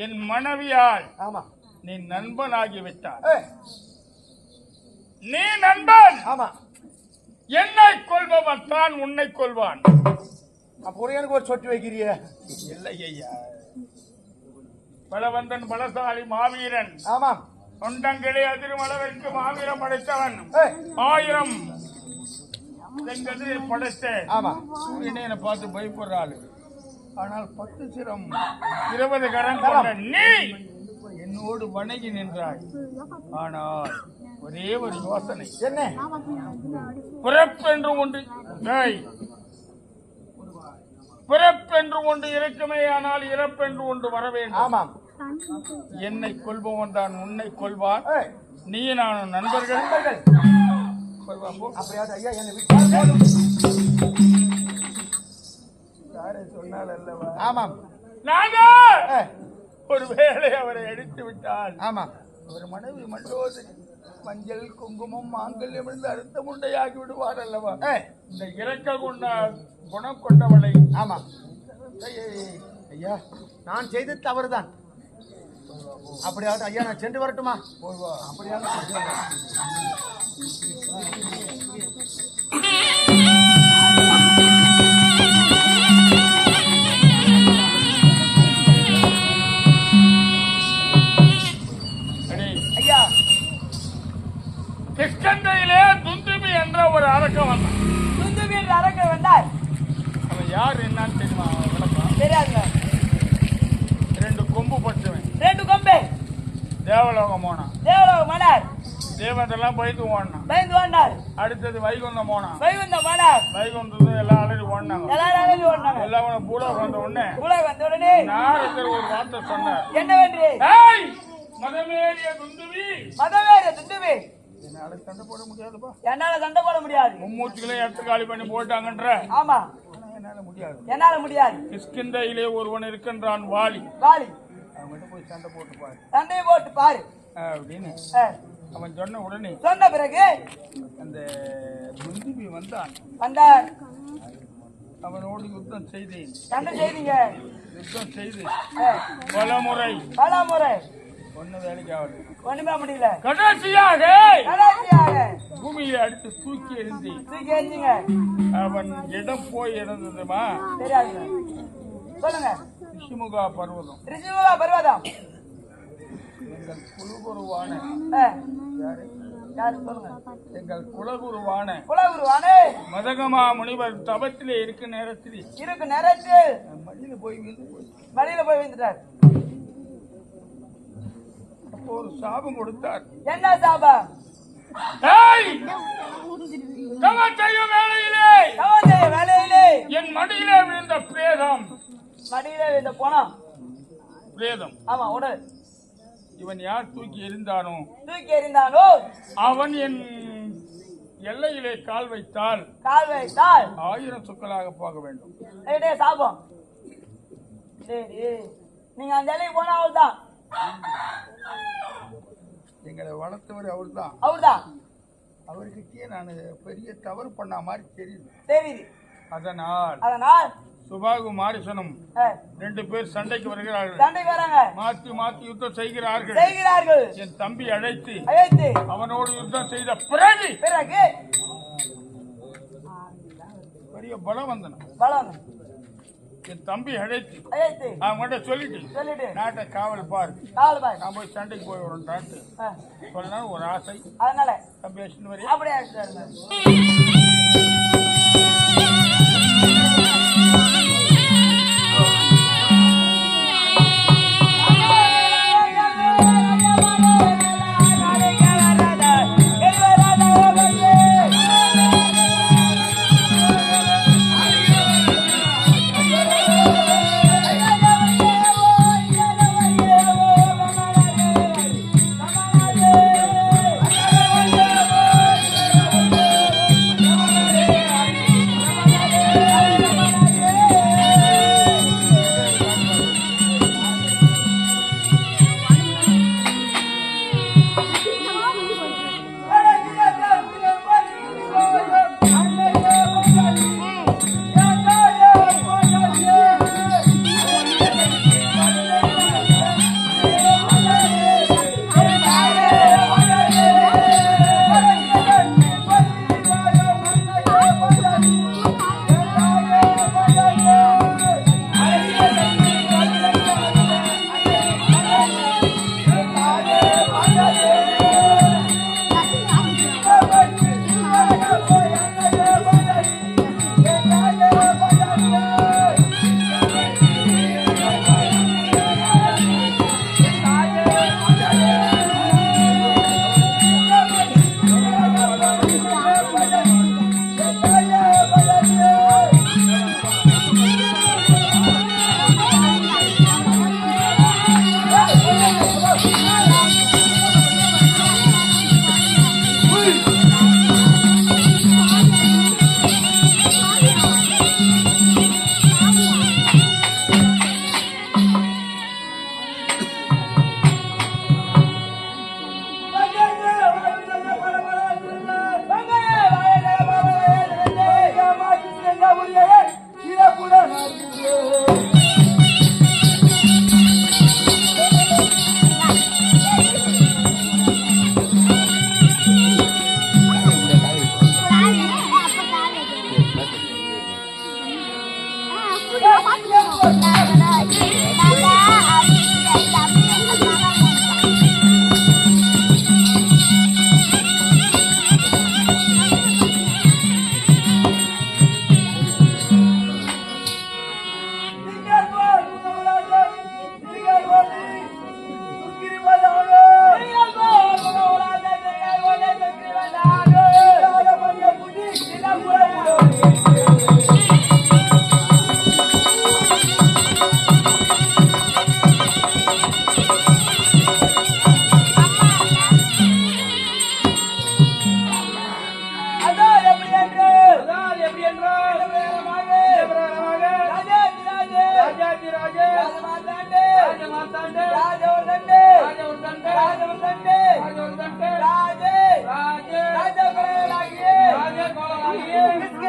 என் மனைவியால் ஆமா நீ நண்பனாகி விட்டாய். நீ நண்பன். ஆமா என்னை கொள்பவன் தான் உன்னை கொள்வான். அப்போ எனக்கு ஒரு சொட்டு வைக்கிறிய? இல்லை ஐயா, பலவந்தன் பலசாலி மாவீரன். ஆமா தொண்டங்களை அதிரும் அளவிற்கு மாவீரம் படைத்தவன். 1000 செங்கதிரை படைத்த ஆமா சூரியனை என்னை பார்த்து பயப்படுறாள். ஆனால் 10 சிரம் 20 கரம் கொண்ட நீ என்னோடு வணங்கி நின்றாய். ஆனால் ஒரே ஒரு யோசனை, என்ன? பிறப்பென்று ஒன்று பிறப்பென்று ஒன்று இருக்குமே, ஆனால் இறப்பென்று ஒன்று வர வேண்டும். ஆமாம் என்னை கொள்பவன் தான் உன்னை கொள்வான். நீ நான் நண்பர்கள். அப்படியாவது ஐயா என்னை விட்டால் போதும். சொன்னால் அல்லவா? ஆமாம் நாங்கள் ஒருவேளை அவரை அடித்து விட்டால் ஆமா அவர் மனைவி மண்டோதரி மஞ்சள் குங்குமம் மாங்கல்யம் இருந்து அறுத்த முண்டையாகி விடுவார் அல்லவா? இந்த இறக்க கொண்ட குணம் கொண்டவளை. ஆமா ஐயா நான் செய்தது தவறுதான். அப்படியாவது ஐயா நான் சென்று வரட்டுமா? அப்படியாவது ஐயா, கிஷ்கந்தையிலே துந்துபி என்ற ஒரு அரக்கன் வந்தான். துந்துபி என்ற அரக்கன் வந்தார். அவன் யார் என்னன்னு தெரியுமா? தெரியாதுங்க. 2 கொம்பு பட்டவன். தேவலோகம் போனான். தேவலோகம் போனார். தேவதெல்லாம் பயந்து ஓடினான். பயந்து ஓடினார். அடுத்தது வைகுண்டம் போனான். வைகுண்டம் போனார். வைகுண்டத்துல எல்லாம் அலறி ஓடினாங்க. எல்லாரும் அலறி ஓடினாங்க. எல்லாம் பூலோகம் வந்த உடனே வந்த உடனே நாரதர் ஒரு வார்த்தை சொன்னார். என்னவென்று? ஏய் மதமேறிய துந்துவி, மதமேறிய துந்துவி, என்னால சண்டை போட முடியாதுப்பா. என்னால சண்டை போட முடியாது. மும்மூச்சுகளே எடுத்து காலி பண்ணி போட்டாங்கன்ற. ஆமா, என்னால முடியாது. என்னால முடியாது. கிஷ்கிந்தையிலே ஒருவன் இருக்கின்றான் வாலி. வாலி, அவன்கிட்ட போய் சண்டை போட்டு பாரு. சண்டையை போட்டு பாரு அப்படின்னு அவன் சொன்ன உடனே சொன்ன பிறகு அந்த துந்துவி வந்தான். வந்தார். அவனோடு யுத்தம் செய்தேன். சண்டை செய்தீங்க. யுத்தம் செய்து பலமுறை பலமுறை ஒன்னும் வேலைக்கு ஆகுது. ஒண்ணுமே முடியல. கடைசியாக பூமியை அடித்து தூக்கி எறிந்தேன். தூக்கி எறிஞ்சிங்க. அவன் இடம் போய் இறந்ததுமா தெரியாது. சொல்லுங்க. ரிஷிமுகா பர்வதம். ரிஷிமுகா பர்வதம் எங்கள் குலகுருவான யாரு சொல்லுங்க. எங்கள் குலகுருவான மதகமா முனிவர் தபத்திலே இருக்க நேரத்தில் மடியில போய் விழுந்துட்டார். அப்போ ஒரு சாபம் கொடுத்தார். என்ன சாபம்? வேலையிலே என் மடியிலே விழுந்த பிரேதம். மடியிலே விழுந்த போனோம் பிரேதம். ஆமா, உடல். இவன் யார் தூக்கி எறிந்தானோ அவன் என் எல்லையிலே கால் வைத்தால் 1000 சொற்களாக போக வேண்டும். சாபம். சரி, நீங்க அந்த எல்லைக்கு போனா அவர்தான். எங்களை வளர்த்தவர் அவர்தான். அவர்கிட்டயே நான் பெரிய தவறு பண்ண மாதிரி தெரியுது. அதனால் சுபாகு மாரிசனும் 2 பேர் சண்டைக்கு வருகிறார்கள். மாத்தி மாத்தி யுத்தம் செய்கிறார்கள். என் தம்பி அழைத்து அவனோடு யுத்தம் செய்த பிறகு பெரிய பலம் வந்தன. என் தம்பி அழைத்து அவங்ககிட்ட சொல்லிட்டு நாட்டை காவல் பாரு, நான் போய் சண்டைக்கு போய் விடுறான்ட்டு சொன்னா ஒரு ஆசை. அதனால தம்பி அழைச்சிட்டு வரையா அப்படியே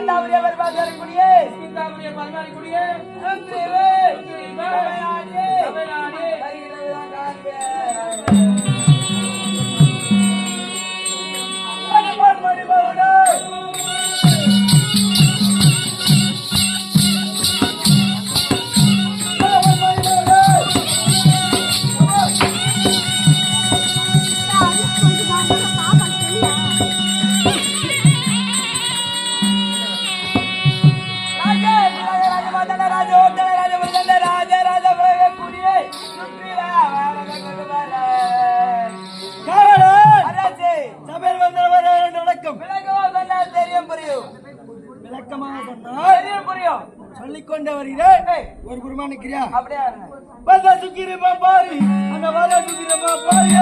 கிஷ்கிந்தாவுடைய பரிபாலக்கூடிய சொல்லிக்கொண்டே வருகிறேன். ஒரு குருமா நிக்கிறியா? அப்படியே சுக்கிரமா பாரு அந்த வாழ சுக்கிரமா பாரு.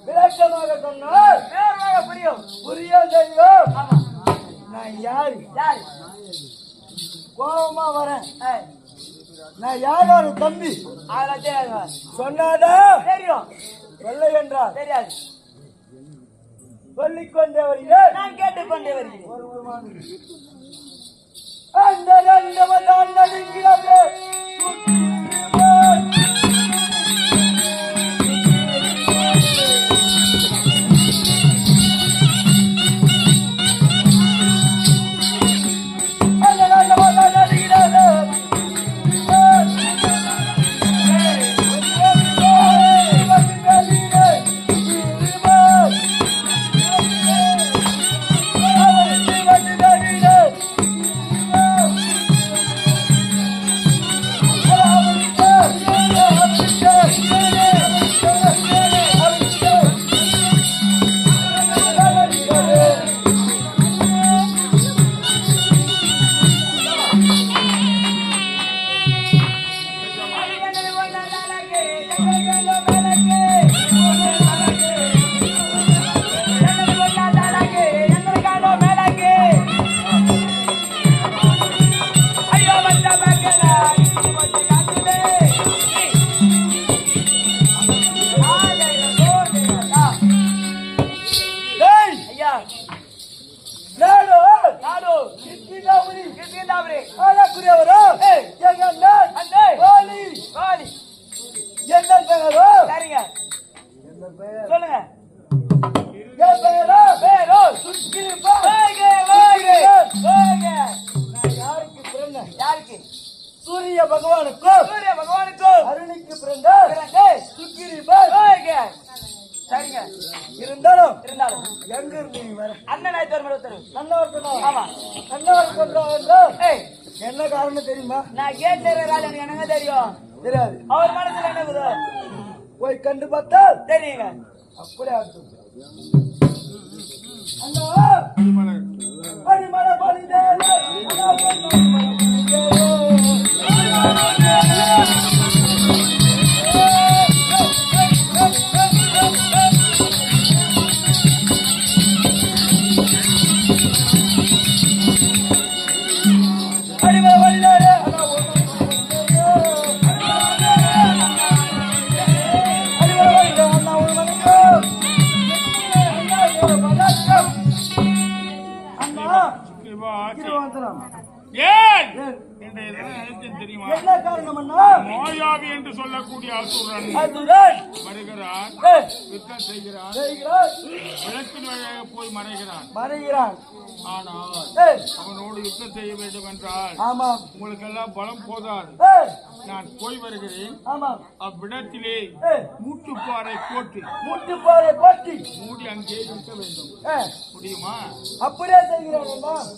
விளக்கமாக சொன்னால் புரியும் புரியும் தெரியும். நான் யாரு கோபமா வரேன். நான் யாரோட தம்பி சொன்னாதா தெரியும். சொல்ல என்றால் தெரியாது. சொல்லிக்கொண்டே வருகிறேன். நான் கேட்டுக்கொண்டே வருகிறேன். அந்த ரெண்டு நடுங்கிறது சொல்லுங்க. யாருக்கு பிறந்த யாருக்கு சூரிய பகவானுக்கும் அருணிக்கு பிறந்த சரிங்க. இருந்தாலும் எங்க இருந்து வர என்ன காரணம் தெரியுமா? நான் கேட்டேன் எனக்கு தெரியும். தெரியாது. அவர் மனசுல என்ன போய் கண்டு பார்த்தா தெரியுங்க. அப்படியே பரிமள தெரியுமா? என்ன காரணம்னா மாயாவி என்று சொல்லக்கூடிய அசுரன் வருகிறான், யுத்தம் செய்கிறான், விளக்கின் வழியாக போய் மறைகிறான். ஆனால் அவனோடு யுத்தம் செய்ய வேண்டும் என்றால் உங்களுக்கு எல்லாம் பலம் போதாது. நான் போய் வருகிறேன். அவ்விடத்திலே மூட்டுப்பாறை போட்டு மூடி அங்கே இருக்க வேண்டும். முடியுமா? அப்படியே செய்கிறான்.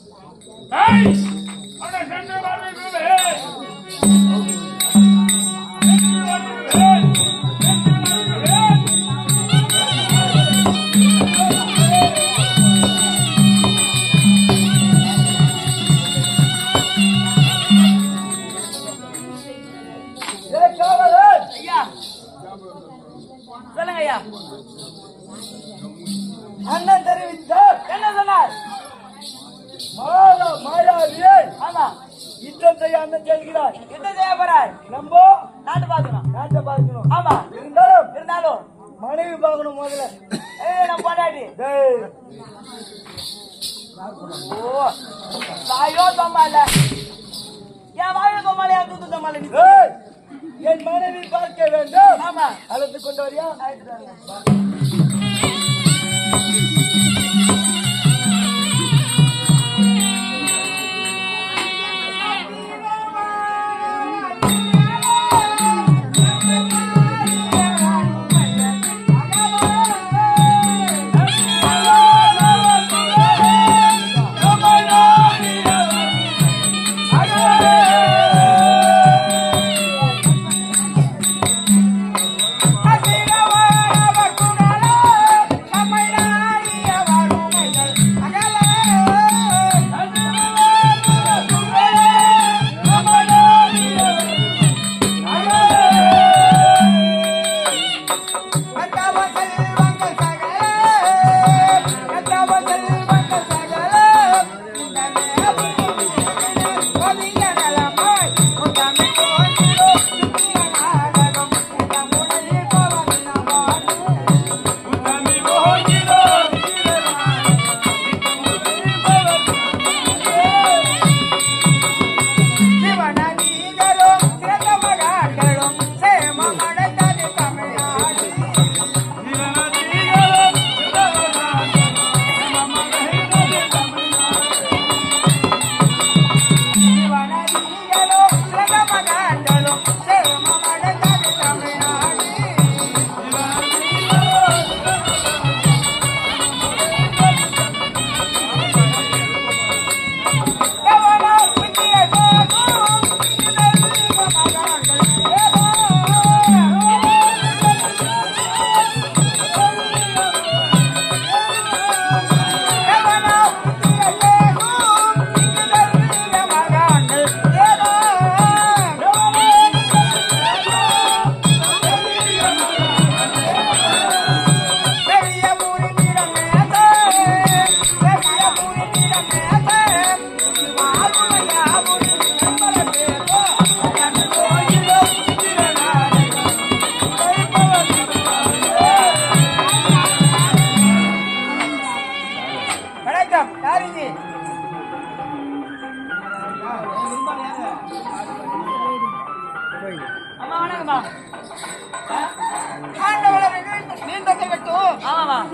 சொல்லுங்க ஐயா. அண்ணன் தெரிவித்தார். என்ன சொன்னார்? மாயாவியை யுத்தம் செய்ய அண்ணன் செல்கிறார். யுத்தம் செய்ய போறார். நம்ம நாட்டை பார்க்கணும். ஆமா. இருந்தாலும் மனைவி பார்க்கணும் முதல்ல. நம்ம போராடி வாயோ தொம்மால என் வாயோ தொம்மால என் தூத்து தொம்மால என் மனைவி பார்க்க வேண்டும். ஆமா. அழைத்து கொண்டு வரியா?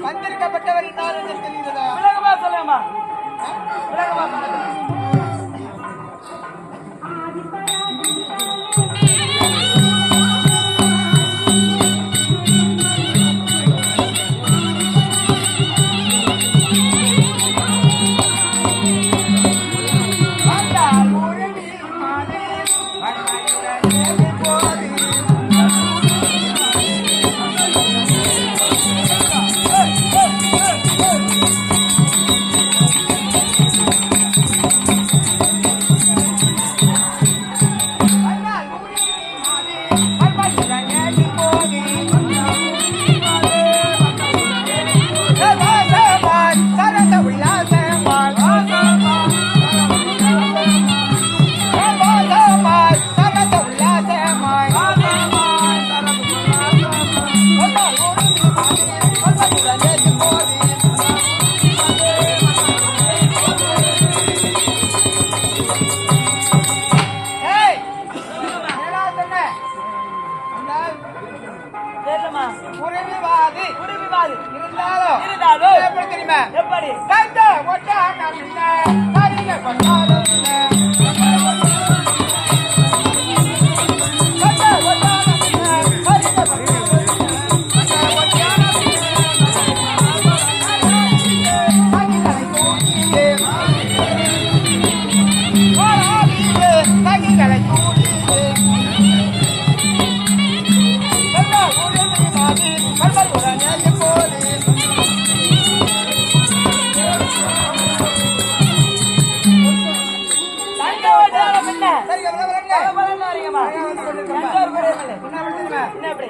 வந்திருக்கப்பட்டவர் விளக்கமா சொல்லுங்கம்மா. விளக்கமா சொல்லுங்க. எப்படி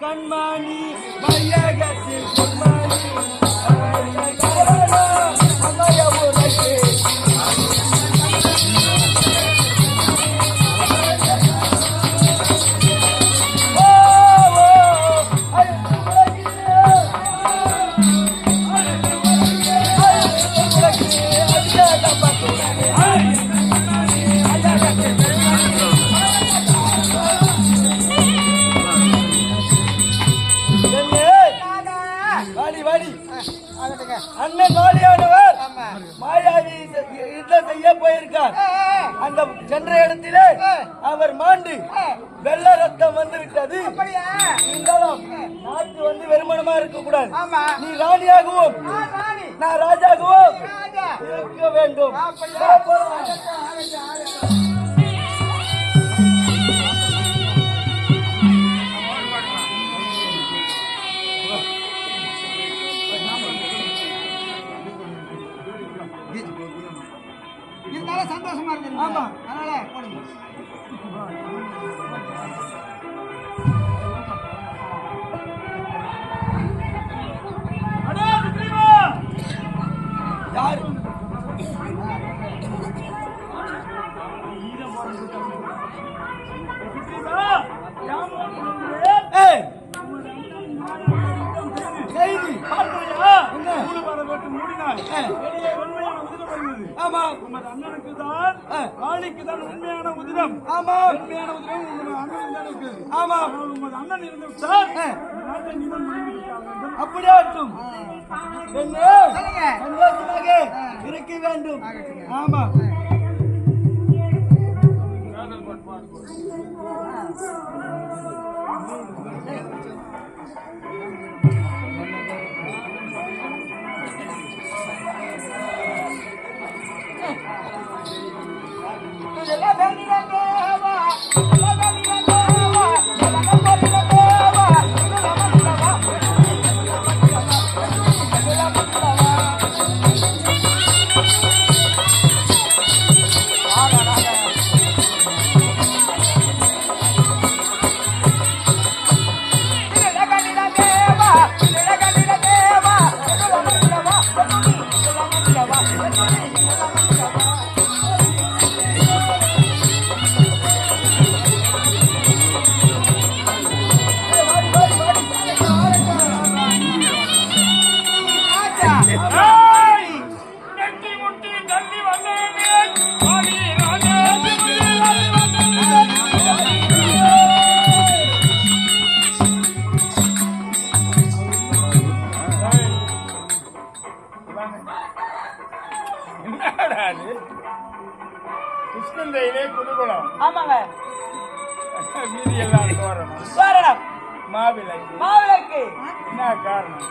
கண்மணி மையகத்தில் கண்மணி அண்ணன் மாலியானவர் மாயாவி யுத்தம் செய்ய போயிருக்கார். அந்த சென்ற இடத்திலே அவர் மாண்டு வெள்ள ரத்தம் வந்து விட்டது. இருந்தாலும் நாட்டு வந்து வெறுமனமா இருக்க கூடாது. நீ ராணியாகவும் நான் ராஜாகவும் இருக்க வேண்டும். இருக்கிறீங்க. ஆமா. அதனால போடுங்க. யாரு ஏய் செய்தி ஆமா உமது அண்ணனுக்கு தான் காளிக்கு தான் உண்மையான உதிரம். ஆமா உண்மையான உதிரம் உமது அண்ணனுக்கு தான் இருக்குது. ஆமா ஆனால் உமது அண்ணன் இருந்து விட்டால் இந்த நாட்டை நீதான் முடிவிக்க வேண்டும். அப்படியே இருக்கும் என்ன சொல்லுங்க. சந்தோஷமாக இருக்க வேண்டும் ஆமா கிருஷ்ணந்தையிலே குதூகலம். ஆமாங்க. மீதி எல்லாம் தோரணம் தோரணம் மாவிளக்கு. மாவிளக்கு என்ன காரணம்?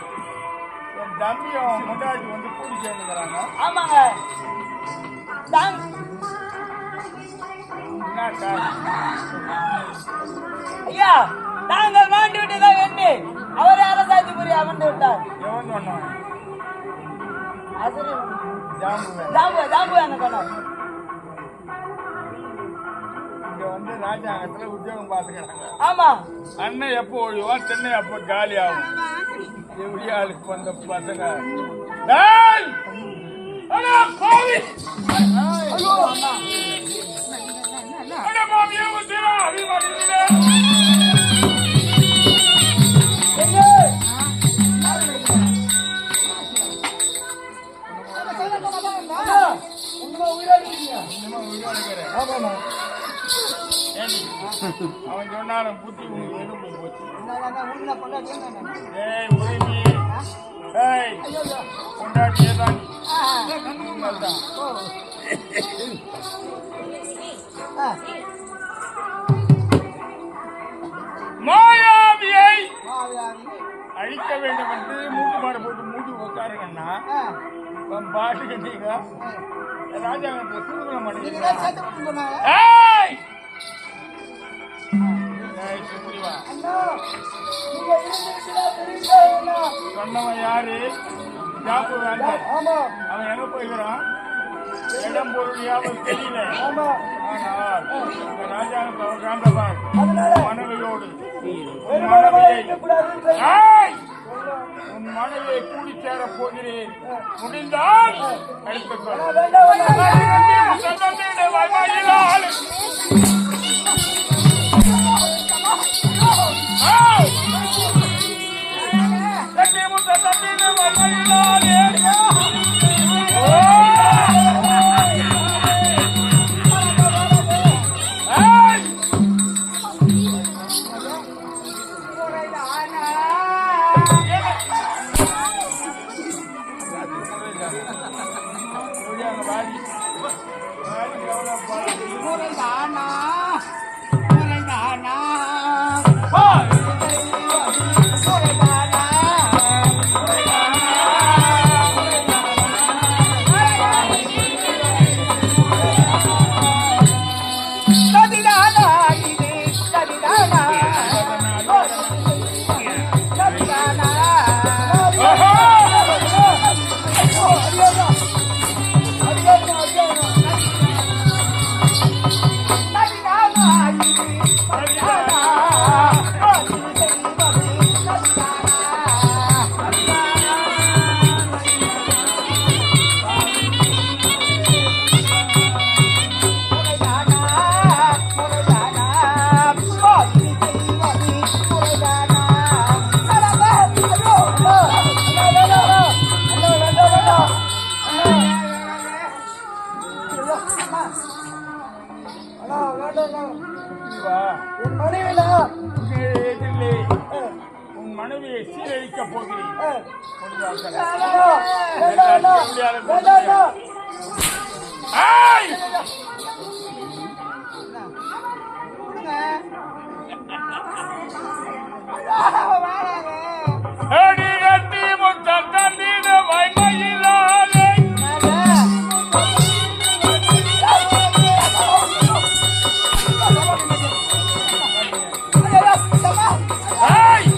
என் தம்பியும் முன்னாடி வந்து கூடி சேர்ந்துக்கிறாங்க. ஆமாங்க. என்ன காரணம்? ஐயா தாங்கள் மாண்டு விட்டதாக எண்ணி அவரே அரசாட்சி புரிய அமர்ந்து விட்டார். எவன் சொன்னான்? அசுரன் ஜாம்புவன். ஜாம்பு என்ன சொன்னார்? இங்க வந்து ராஜாங்கத்துல உத்தியோகம் பார்த்துக்கிறாங்க. ஆமா. அண்ணன் எப்போ ஒழிவான், சென்னை அப்ப காலி ஆகும். எவ்வளியாளுக்கு வந்த பசங்க டேய்! அடா பாவி! ஐயோ அண்ணா. அடா பாவியே வந்துடா, அபிமானிகளே! அவன் சொன்னாலும் புத்தி உனக்கு எலும்பு போச்சு. ஏய் உரிமை, ஏய் கொண்டாட்டியே தான் தான் மாயாவியை அழிக்க வேண்டும் என்று மூட்டுமாடு போட்டு மூட்டு உட்காருங்கன்னா பாட்டு கட்டிங்க ராஜாங்கத்தை சுடுகல மாட்டேங்கிறீங்க. ஏய் சொன்னவன் யாரு? ஜாப்பு வேண்டாம். அவன் எங்க போய்கிறான்? இடம் பொருள் யாவும் தெரியல. ஆனால் இந்த ராஜாங்கத்தை அவன் காந்தபார் மனைவியோடு உன் மனைவியை கூடி சேரப் போகிறேன். முடிந்தால் எடுத்துக்கொள். அண்ணா வேண்டாம் வா. என் மனைவிடா எதிரிலே உன் மனைவியை சீரழிக்க போகிறேன். ஏய்! அடி கட்டி முத்தம் தந்திட மைமையிலாலே ஏய்!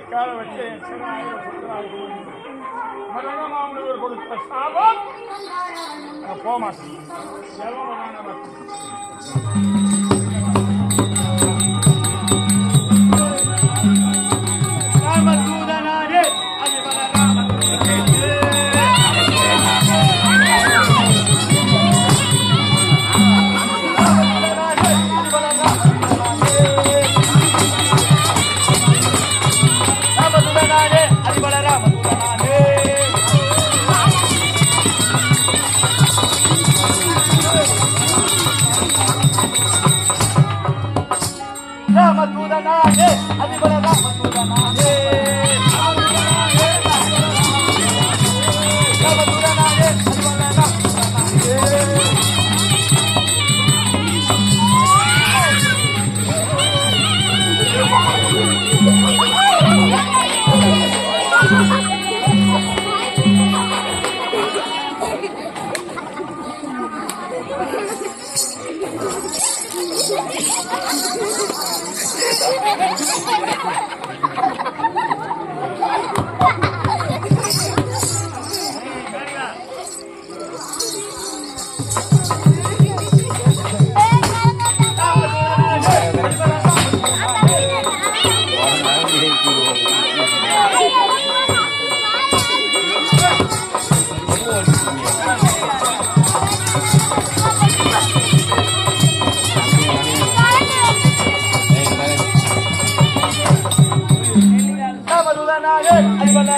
கால வச்சு மரணமானவர் கொடுத்த சாபம் போக மாட்டேன். ராமதூதனாரே அதிபல ராமதூதனாரே ராமதூதனாரே அதிபல ராமதூதனாரே ராமதூதனாரே அதிபல ராமதூதனாரே ராமதூதனாரே அதிபல ராமதூதனாரே ராமதூதனாரே அதிபல